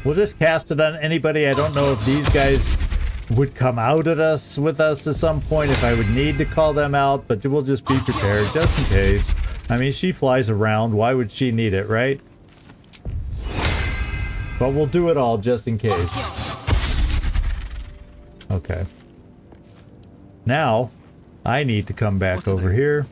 We'll just cast it on anybody. I don't know if these guys would come out at us with us at some point if I would need to call them out, but we'll just be prepared just in case. I mean, she flies around. Why would she need it, right? But we'll do it all just in case. Okay. Now, I need to come back over here.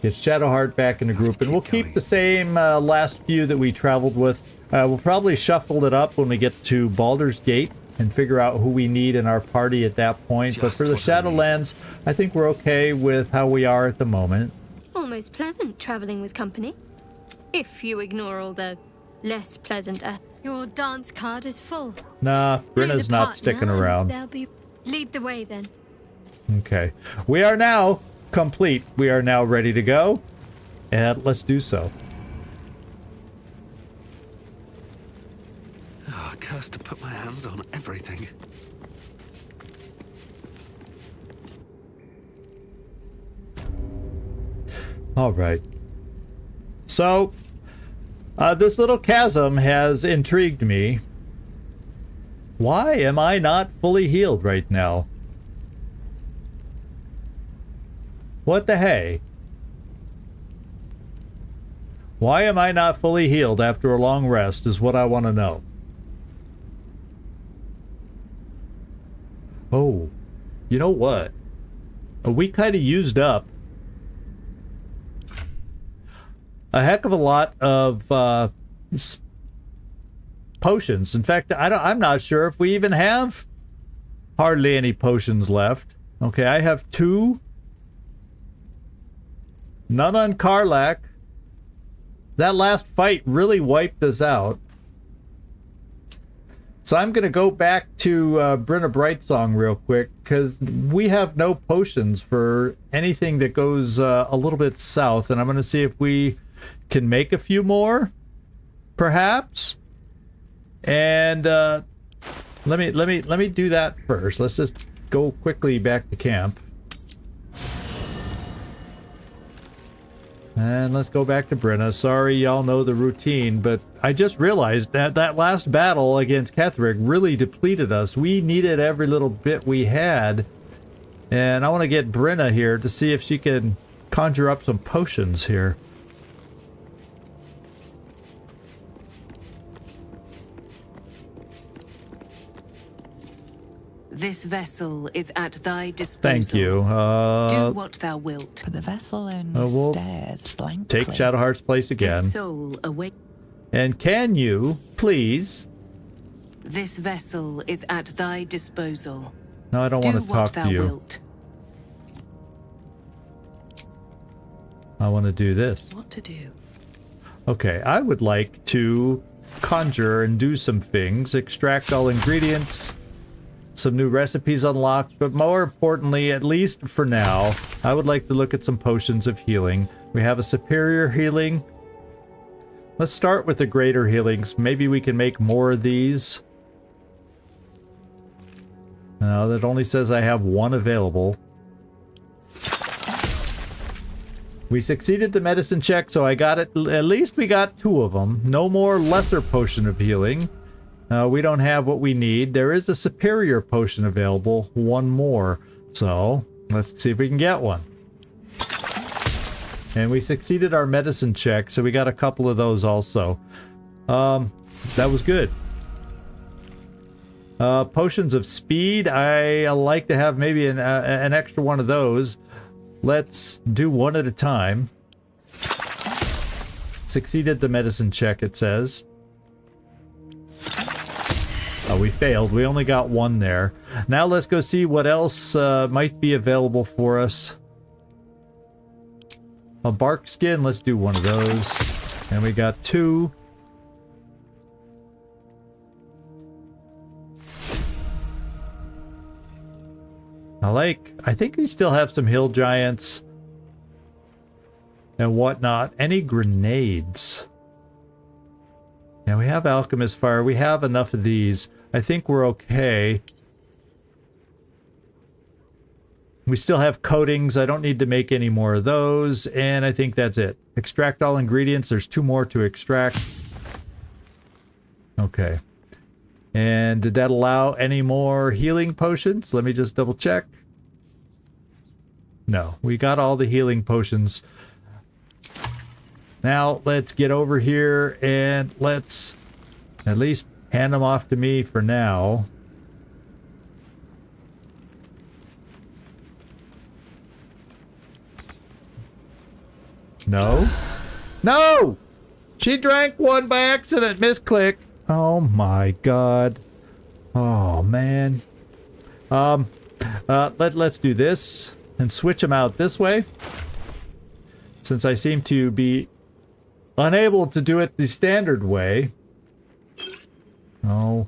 Get Shadowheart back in the group, and we'll keep the same last few that we traveled with. We'll probably shuffle it up when we get to Baldur's Gate and figure out who we need in our party at that point. But for the Shadowlands, I think we're okay with how we are at the moment. Almost pleasant traveling with company. If you ignore all the less pleasant... Your dance card is full. Nah, Brenna's not sticking around. They'll be... Lead the way, then. Okay. We are now complete. We are now ready to go. And let's do so. Oh, cursed to put my hands on everything. All right. So, this little chasm has intrigued me. Why am I not fully healed right now? What the hey? Why am I not fully healed after a long rest is what I want to know. Oh, you know what? We kind of used up a heck of a lot of potions. In fact, I'm not sure if we even have hardly any potions left. Okay, I have 2. None on Karlach. That last fight really wiped us out. So I'm going to go back to Brenna Brightsong real quick, because we have no potions for anything that goes a little bit south, and I'm going to see if we can make a few more, perhaps. And let me do that first. Let's just go quickly back to camp. And let's go back to Brenna. Sorry, y'all know the routine, but I just realized that that last battle against Ketheric really depleted us. We needed every little bit we had. And I want to get Brenna here to see if she can conjure up some potions here. This vessel is at thy disposal. Thank you. Do what thou wilt. But the vessel only we'll stares blankly. take Shadowheart's place again. The soul await. And can you, please? This vessel is at thy disposal. No, I don't want to talk to you. Wilt. I want to do this. What to do? Okay, I would like to conjure and do some things, extract all ingredients, some new recipes unlocked, but more importantly, at least for now, I would like to look at some potions of healing. We have a superior healing. Let's start with the greater healings. Maybe we can make more of these. No, that only says I have one available. We succeeded the medicine check, so I got it. At least we got 2 of them. No more lesser potion of healing. We don't have what we need. There is a superior potion available. 1 more. So, let's see if we can get one. And we succeeded our medicine check, so we got a couple of those also. That was good. Potions of speed. I like to have maybe an extra one of those. Let's do one at a time. Succeeded the medicine check, it says. Oh, we failed. We only got 1 there. Now let's go see what else might be available for us. A bark skin. Let's do one of those. And we got 2. I think we still have some hill giants and whatnot. Any grenades? Yeah, we have alchemist fire. We have enough of these. I think we're okay. We still have coatings. I don't need to make any more of those. And I think that's it. Extract all ingredients. There's 2 more to extract. Okay. And did that allow any more healing potions? Let me just double check. No, we got all the healing potions. Now let's get over here and let's at least hand them off to me for now. No. No! She drank one by accident, misclick. Oh my god. Oh man. Let's do this and switch them out this way. Since I seem to be unable to do it the standard way. Oh.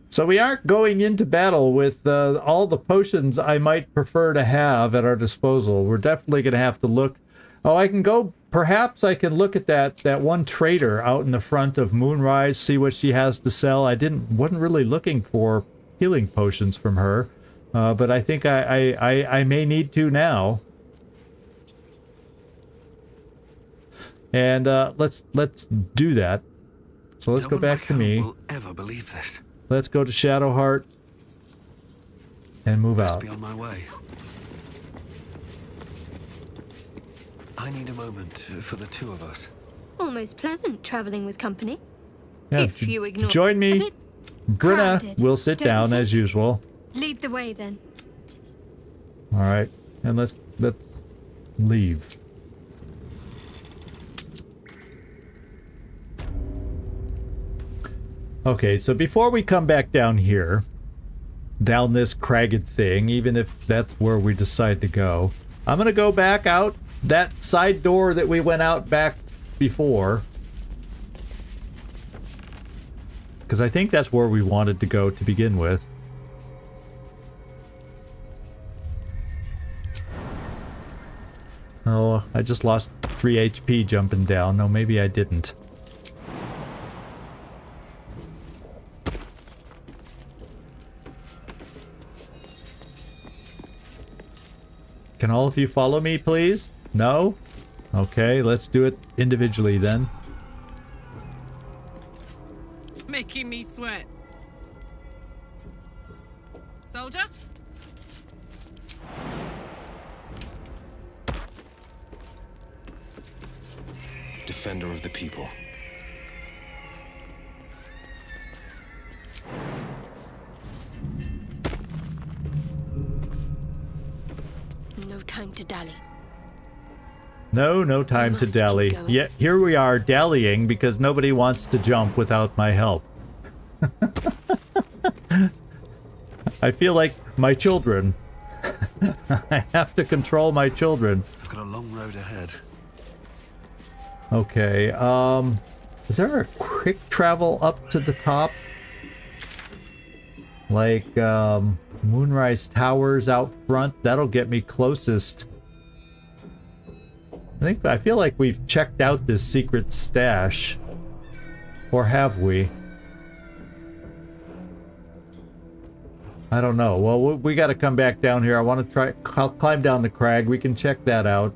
So we aren't going into battle with all the potions I might prefer to have at our disposal. We're definitely going to have to look. Oh, I can go. Perhaps I can look at that one trader out in the front of Moonrise, see what she has to sell. I wasn't really looking for healing potions from her, but I think I may need to now. And let's do that. So let's go back to me. Will ever believe this? Let's go to Shadowheart and move out. Be on my way. I need a moment for the 2 of us. Almost pleasant traveling with company. Yeah, if you ignore. Join me. Brenna will sit down as usual. Lead the way then. All right, and let's leave. Okay, so before we come back down here, down this cragged thing, even if that's where we decide to go, I'm gonna go back out that side door that we went out back before. Because I think that's where we wanted to go to begin with. Oh, I just lost 3 HP jumping down. No, maybe I didn't. Can all of you follow me, please? No? Okay, let's do it individually then. Making me sweat. Soldier? Defender of the people. time to dally. No time to dally. Yet here we are dallying because nobody wants to jump without my help. I feel like my children. I have to control my children. I've got a long road ahead. Okay, is there a quick travel up to the top? Like, Moonrise Towers out front? That'll get me closest. I feel like we've checked out this secret stash. Or have we? I don't know. Well, we got to come back down here. I want to climb down the crag. We can check that out.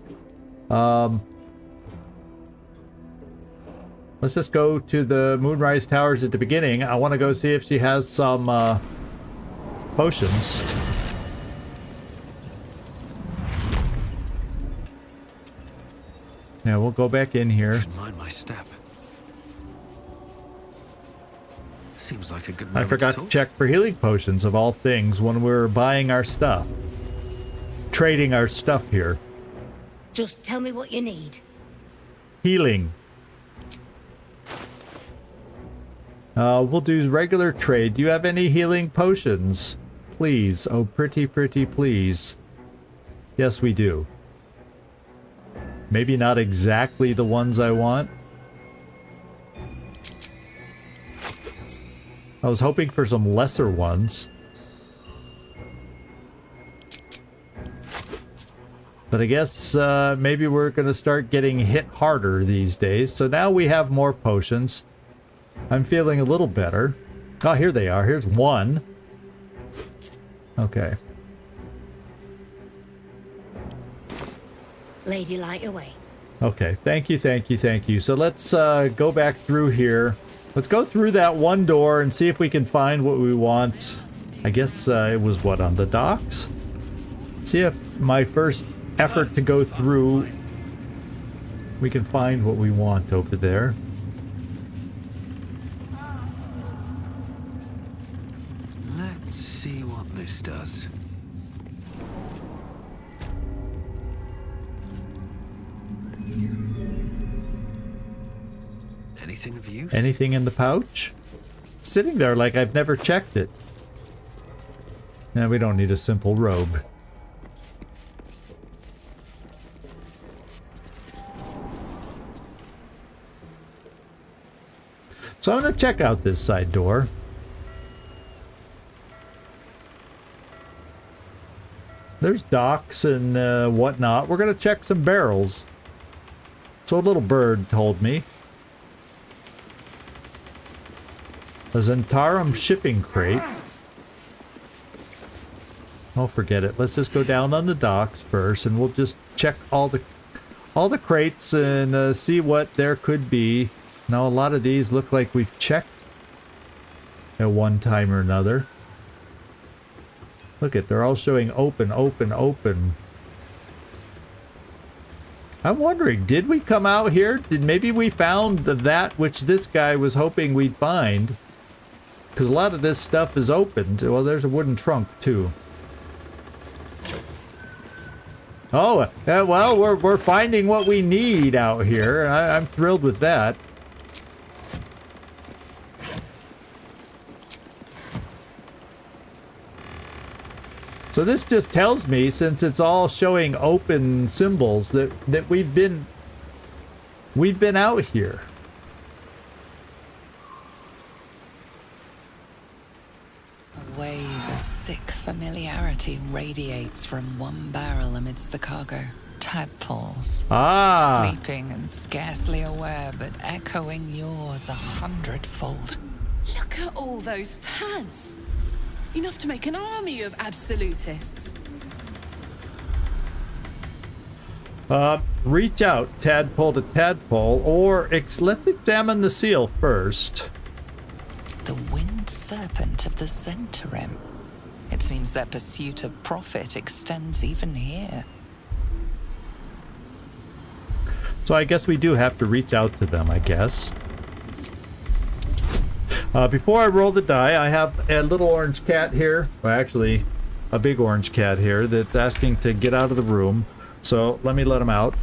Let's just go to the Moonrise Towers at the beginning. I want to go see if she has some potions. Yeah, we'll go back in here. Mind my step. Seems like a good I moment forgot to check for healing potions of all things when we're buying our stuff. Trading our stuff here. Just tell me what you need. Healing. We'll do regular trade. Do you have any healing potions? Please. Oh, pretty please. Yes, we do. Maybe not exactly the ones I want. I was hoping for some lesser ones. But I guess maybe we're going to start getting hit harder these days. So now we have more potions. I'm feeling a little better. Oh, here they are. Here's one. Okay. Lady, light away. Okay, thank you. So let's go back through here. Let's go through that one door and see if we can find what we want. I guess it was what, on the docks? See if my first effort to go through, we can find what we want over there. Let's see what this does. Anything of use? Anything in the pouch? It's sitting there like I've never checked it. Now we don't need a simple robe. So I'm going to check out this side door. There's docks and whatnot. We're going to check some barrels. So a little bird told me. A Zentarum shipping crate. Oh, forget it. Let's just go down on the docks first, and we'll just check all the crates and see what there could be. Now, a lot of these look like we've checked at one time or another. Look at, they're all showing open. I'm wondering, did we come out here? Maybe we found that which this guy was hoping we'd find? Because a lot of this stuff is opened. Well, there's a wooden trunk, too. Oh, well, we're finding what we need out here. I'm thrilled with that. So this just tells me, since it's all showing open symbols, that we've been out here. A wave of sick familiarity radiates from one barrel amidst the cargo. Tadpoles. Ah. Sleeping and scarcely aware, but echoing yours 100-fold. Look at all those tads. Enough to make an army of absolutists. Reach out, tadpole to tadpole, or let's examine the seal first. The winged serpent of the Zentarim. It seems their pursuit of profit extends even here. So I guess we do have to reach out to them, I guess. Before I roll the die, I have a little orange cat here. Well, actually, a big orange cat here that's asking to get out of the room. So let me let him out.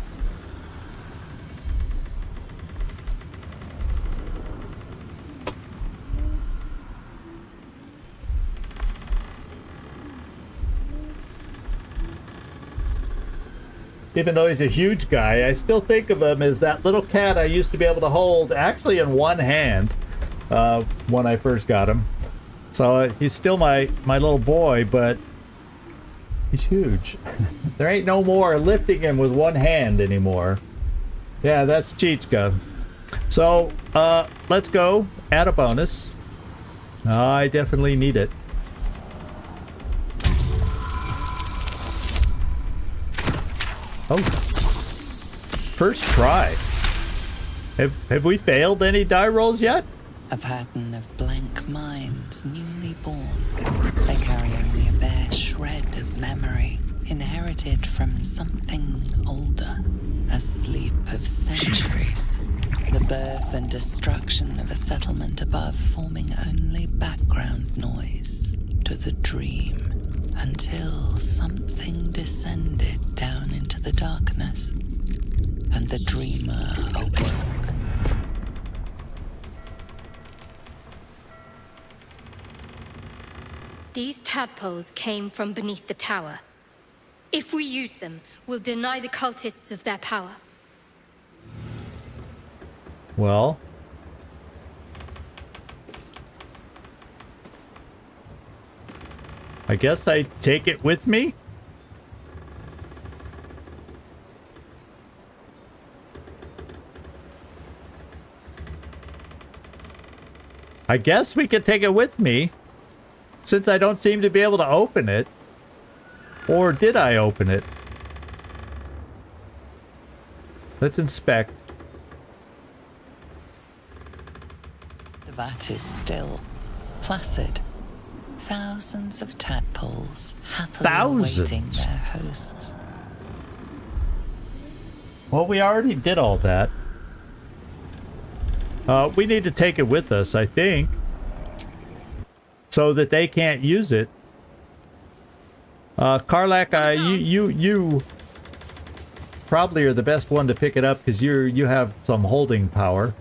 Even though he's a huge guy, I still think of him as that little cat I used to be able to hold actually in one hand when I first got him. So he's still my little boy, but he's huge. There ain't no more lifting him with one hand anymore. Yeah, that's Chichka. So let's go add a bonus. I definitely need it. Oh, first try. Have we failed any die rolls yet? A pattern of blank minds newly born. They carry only a bare shred of memory, inherited from something older. A sleep of centuries. The birth and destruction of a settlement above forming only background noise to the dream. Until something descended down into the darkness, and the dreamer awoke. These tadpoles came from beneath the tower. If we use them, we'll deny the cultists of their power. Well, I guess I take it with me? I guess we could take it with me, since I don't seem to be able to open it. Or did I open it? Let's inspect. The vat is still, placid. Thousands of tadpoles happily awaiting their hosts. Well, we already did all that. We need to take it with us, I think, so that they can't use it. Karlak, you probably are the best one to pick it up because you have some holding power.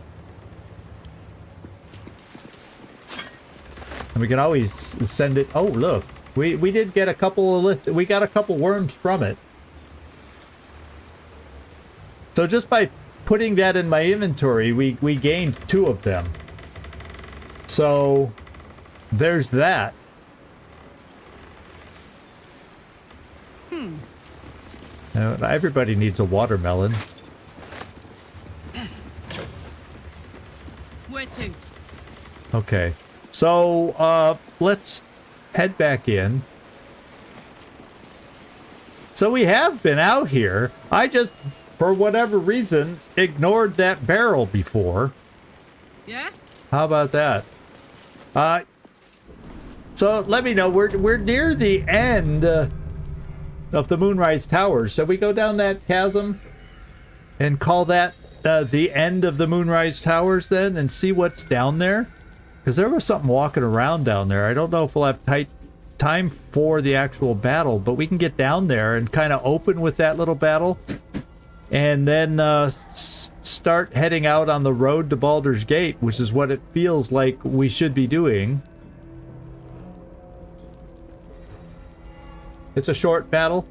And we can always send it. Oh, look, we did get a couple of we got a couple worms from it. So just by putting that in my inventory, we gained 2 of them. So there's that. Everybody needs a watermelon. Where to? Okay. So, let's head back in. So we have been out here. I just, for whatever reason, ignored that barrel before. Yeah? How about that? So let me know. We're near the end of the Moonrise Towers. Shall we go down that chasm and call that the end of the Moonrise Towers then and see what's down there? Because there was something walking around down there. I don't know if we'll have time for the actual battle, but we can get down there and kind of open with that little battle and then start heading out on the road to Baldur's Gate, which is what it feels like we should be doing. It's a short battle.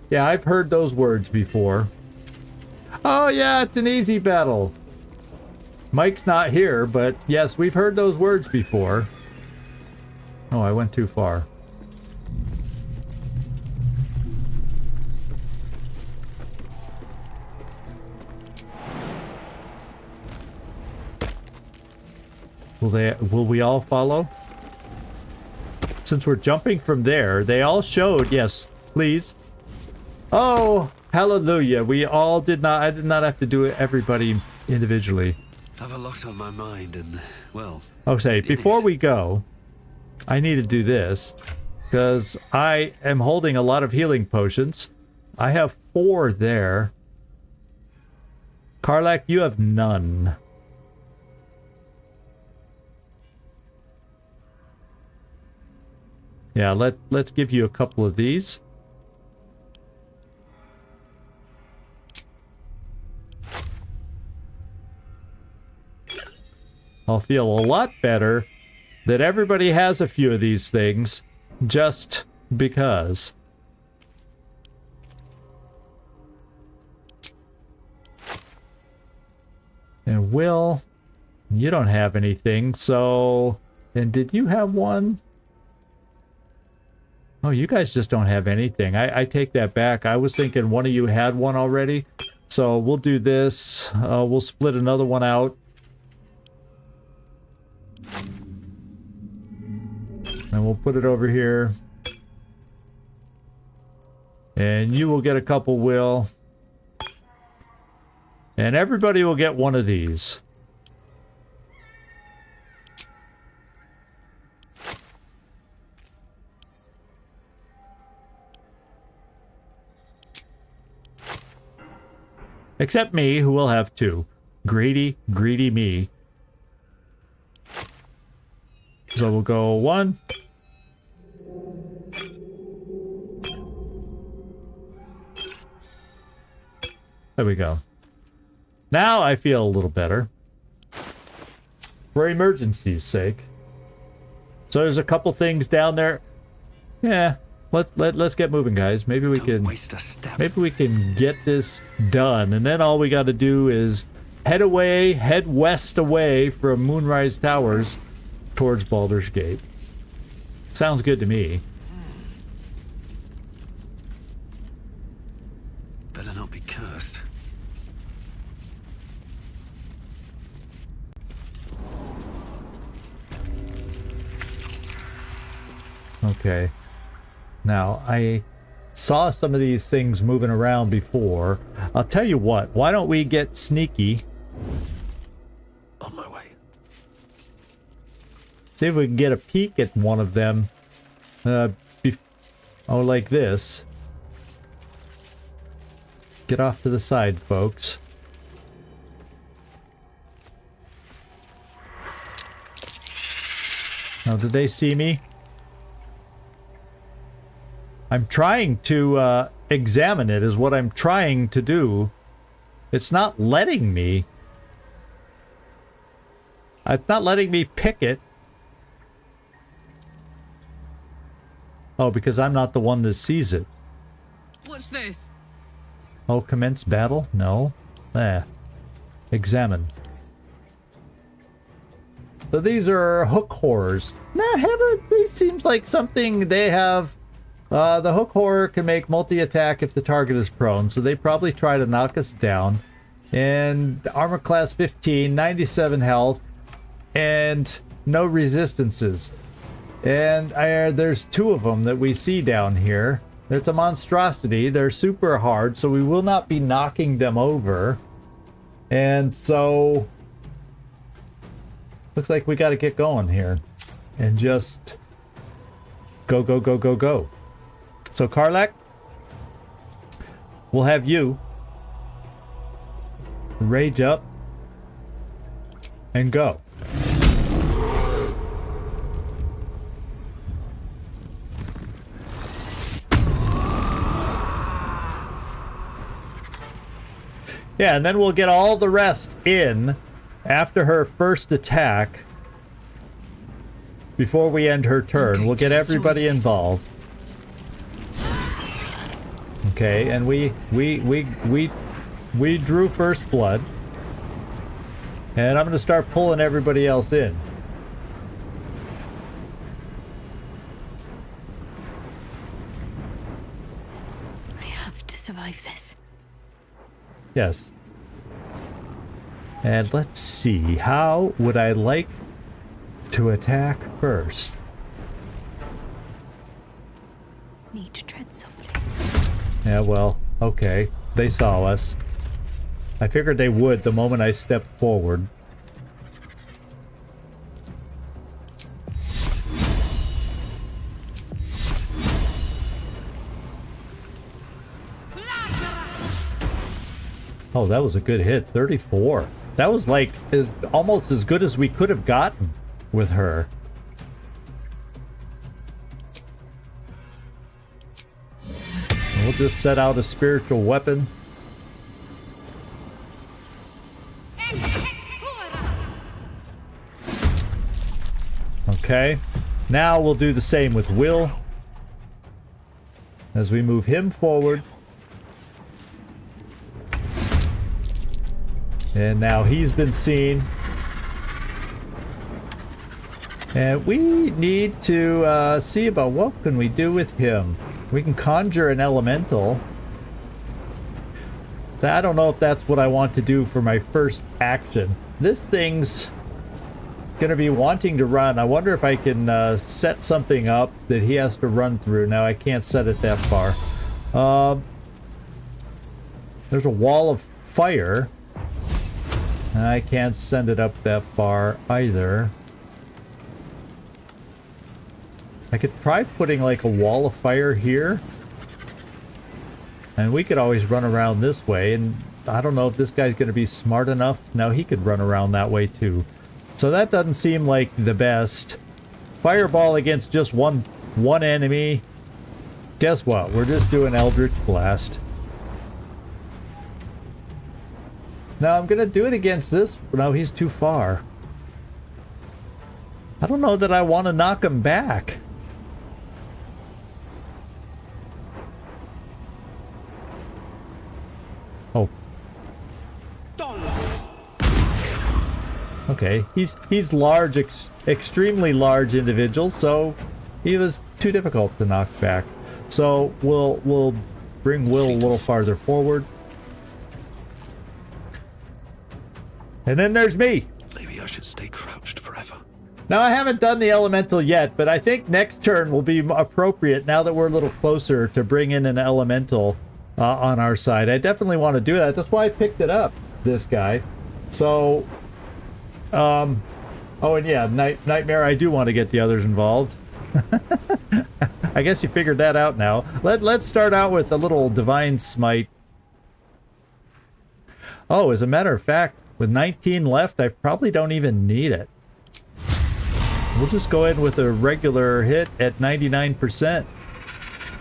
Yeah, I've heard those words before. Oh yeah, it's an easy battle. Mike's not here, but yes, we've heard those words before. Oh, I went too far. Will we all follow? Since we're jumping from there, they all showed, yes, please. Oh, hallelujah. We all did not, I did not have to do it, everybody individually. I have a lot on my mind and, well... Okay, before we go, I need to do this, because I am holding a lot of healing potions. I have 4 there. Karlak, you have none. Yeah, let's give you a couple of these. I'll feel a lot better that everybody has a few of these things just because. And Will, you don't have anything, so... And did you have one? Oh, you guys just don't have anything. I take that back. I was thinking one of you had one already. So we'll do this. We'll split another one out. And we'll put it over here. And you will get a couple, Will. And everybody will get one of these. Except me, who will have two. Greedy, greedy me. So we'll go 1. There we go. Now I feel a little better. For emergency's sake. So there's a couple things down there. Yeah, let's get moving, guys. Maybe we can get this done, and then all we got to do is head west away from Moonrise Towers towards Baldur's Gate. Sounds good to me. Better not be cursed. Okay. Now, I saw some of these things moving around before. I'll tell you what, why don't we get sneaky? On my way. See if we can get a peek at one of them. Like this. Get off to the side, folks. Now, did they see me? I'm trying to examine it is what I'm trying to do. It's not letting me. It's not letting me pick it. Oh, because I'm not the one that sees it. Watch this. Oh, commence battle? No. Examine. So these are hook horrors. These seems like something they have. The hook horror can make multi-attack if the target is prone, so they probably try to knock us down. And armor class 15, 97 health, and no resistances. And there's 2 of them that we see down here. It's a monstrosity. They're super hard, so we will not be knocking them over. And so... looks like we got to get going here. And just... go, go, go, go, go. So, Karlak, we'll have you rage up and go. Yeah, and then we'll get all the rest in after her first attack before we end her turn. We'll get everybody involved. Okay, and we drew first blood. And I'm going to start pulling everybody else in. I have to survive this. Yes. And let's see, how would I like to attack first? Need to tread softly. Yeah, well, okay. They saw us. I figured they would the moment I stepped forward. Oh, that was a good hit. 34. That was like almost as good as we could have gotten with her. We'll just set out a spiritual weapon. Okay. Now we'll do the same with Will. As we move him forward. And now he's been seen. And we need to see about what can we do with him. We can conjure an elemental. I don't know if that's what I want to do for my first action. This thing's gonna be wanting to run. I wonder if I can set something up that he has to run through. Now I can't set it that far. There's a wall of fire. I can't send it up that far either. I could try putting like a wall of fire here. And we could always run around this way. And I don't know if this guy's going to be smart enough. Now he could run around that way too. So that doesn't seem like the best. Fireball against just one enemy. Guess what? We're just doing Eldritch Blast. Now I'm going to do it against this. No, he's too far. I don't know that I want to knock him back. Oh. Okay, he's large, extremely large individual, so he was too difficult to knock back. So we'll bring Will a little farther forward. And then there's me. Maybe I should stay crouched forever. Now I haven't done the elemental yet, but I think next turn will be appropriate now that we're a little closer to bring in an elemental on our side. I definitely want to do that. That's why I picked it up, this guy. So, oh, and yeah, Nightmare, I do want to get the others involved. I guess you figured that out now. Let's start out with a little Divine Smite. Oh, as a matter of fact, with 19 left, I probably don't even need it. We'll just go in with a regular hit at 99%.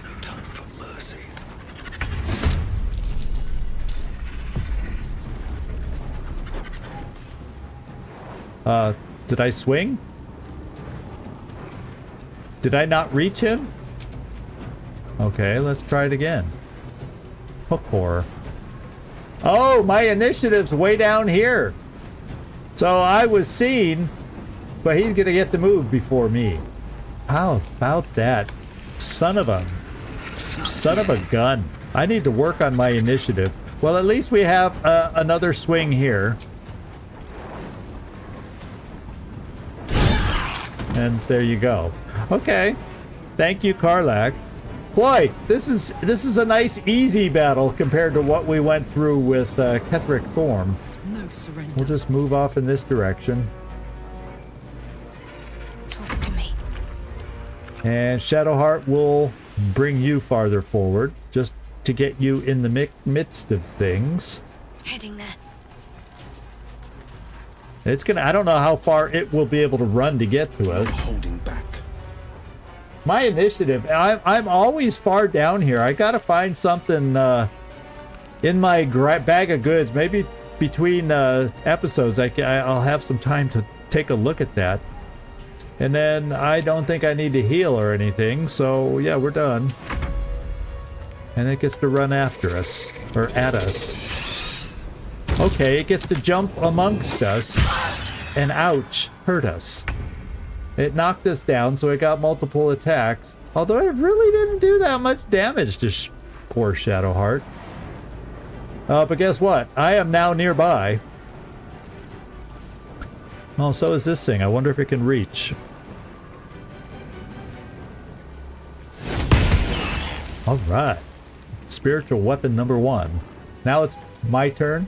No time for mercy. Did I swing? Did I not reach him? Okay, let's try it again. Hook horror. Oh, my initiative's way down here. So I was seen, but he's gonna get to move before me. How about that? Son of a gun. I need to work on my initiative. Well, at least we have another swing here. And there you go. Okay. Thank you, Karlach. Boy, this is a nice easy battle compared to what we went through with Ketheric Thorme. No surrender. We'll just move off in this direction. Talk to me. And Shadowheart will bring you farther forward, just to get you in the midst of things. Heading there. It's gonna. I don't know how far it will be able to run to get to us. Holding back. My initiative. I'm always far down here. I gotta find something in my bag of goods. Maybe between episodes, I'll have some time to take a look at that. And then I don't think I need to heal or anything. So yeah, we're done. And it gets to run after us or at us. Okay, it gets to jump amongst us, and ouch, hurt us. It knocked us down, so it got multiple attacks. Although it really didn't do that much damage to poor Shadowheart. But guess what? I am now nearby. Oh, so is this thing. I wonder if it can reach. Alright. Spiritual weapon number 1. Now it's my turn.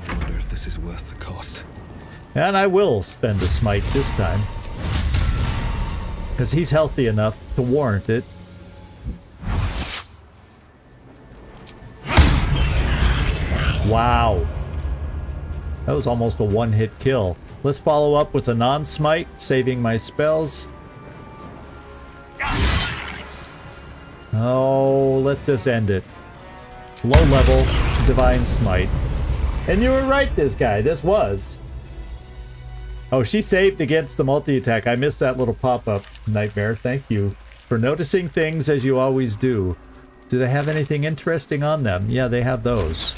I wonder if this is worth the cost. And I will spend a smite this time. Because he's healthy enough to warrant it. Wow. That was almost a one-hit kill. Let's follow up with a non-smite, saving my spells. Oh, let's just end it. Low level, Divine Smite. And you were right, this guy. This was. Oh, she saved against the multi-attack. I missed that little pop-up, Nightmare. Thank you for noticing things as you always do. Do they have anything interesting on them? Yeah, they have those.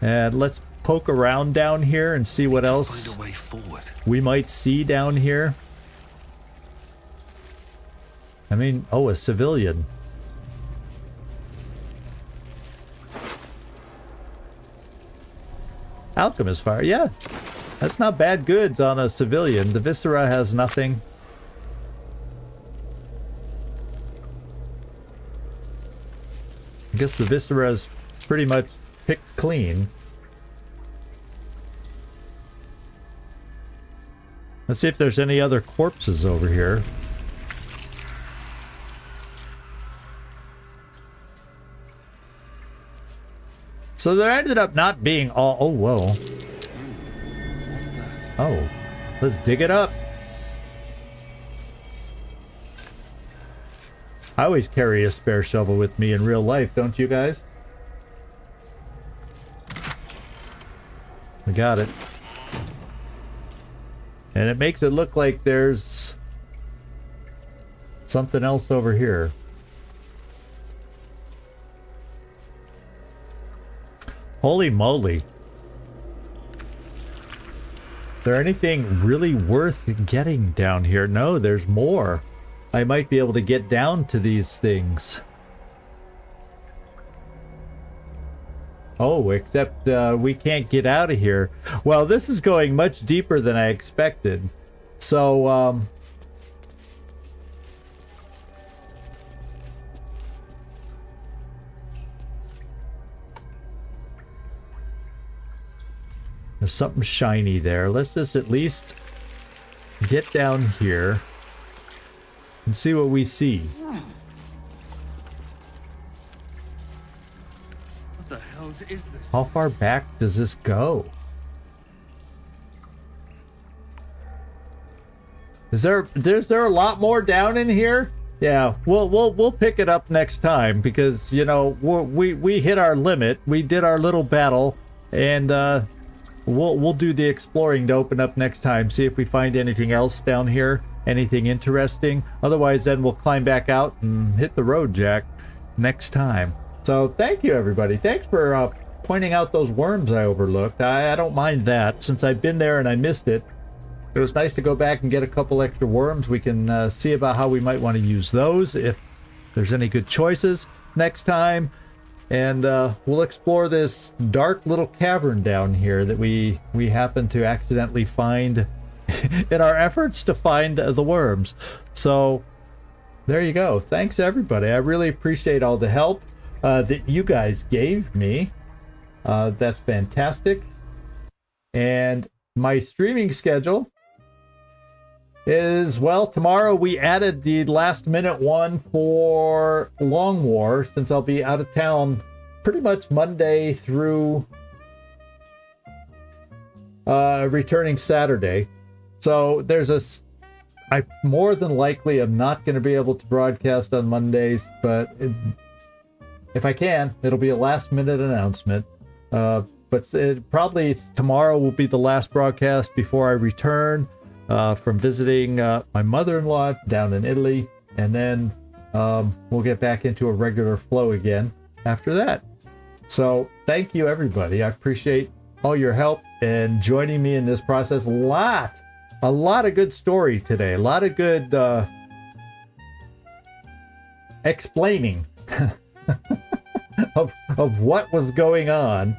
And let's poke around down here and see what else we might see down here. I mean, oh, a civilian. Alchemist fire, yeah. That's not bad goods on a civilian. The Viscera has nothing. I guess the Viscera's pretty much picked clean. Let's see if there's any other corpses over here. So there ended up not being all... Oh, whoa. Oh, let's dig it up. I always carry a spare shovel with me in real life, don't you guys? We got it. And it makes it look like there's something else over here. Holy moly. Is there anything really worth getting down here? No, there's more. I might be able to get down to these things. Oh, except we can't get out of here. Well, this is going much deeper than I expected. So, there's something shiny there. Let's just at least get down here and see what we see. What the hell is this? How far back does this go? Is there a lot more down in here? Yeah, we'll pick it up next time because, you know, we hit our limit. We did our little battle, and we'll do the exploring to open up next time. See if we find anything else down here. Anything interesting. Otherwise, then we'll climb back out and hit the road, Jack, next time. So thank you, everybody. Thanks for pointing out those worms I overlooked. I don't mind that. Since I've been there and I missed it, it was nice to go back and get a couple extra worms. We can see about how we might want to use those, if there's any good choices next time. And we'll explore this dark little cavern down here that we happen to accidentally find in our efforts to find the worms. So there you go. Thanks, everybody. I really appreciate all the help that you guys gave me. That's fantastic. And my streaming schedule is, well, tomorrow we added the last minute one for Long War, since I'll be out of town pretty much Monday through returning Saturday. So there's I more than likely am not going to be able to broadcast on Mondays, but if I can, it'll be a last minute announcement. But probably tomorrow will be the last broadcast before I return from visiting my mother-in-law down in Italy, and then we'll get back into a regular flow again after that. So thank you, everybody. I appreciate all your help and joining me in this process. A lot of good story today. A lot of good explaining of what was going on.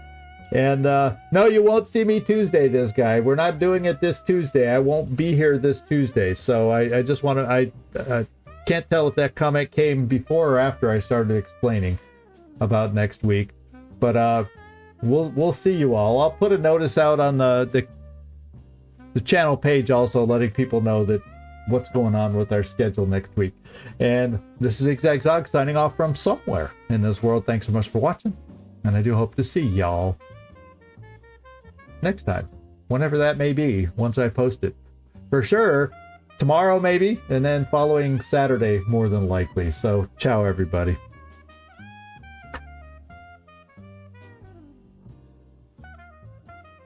And no, you won't see me Tuesday, this guy. We're not doing it this Tuesday. I won't be here this Tuesday. So I just want to... I can't tell if that comment came before or after I started explaining about next week. But we'll see you all. I'll put a notice out on the channel page also, letting people know that what's going on with our schedule next week. And this is XCom signing off from somewhere in this world. Thanks so much for watching, and I do hope to see y'all next time, whenever that may be, once I post it. For sure, tomorrow maybe, and then following Saturday more than likely. So ciao everybody.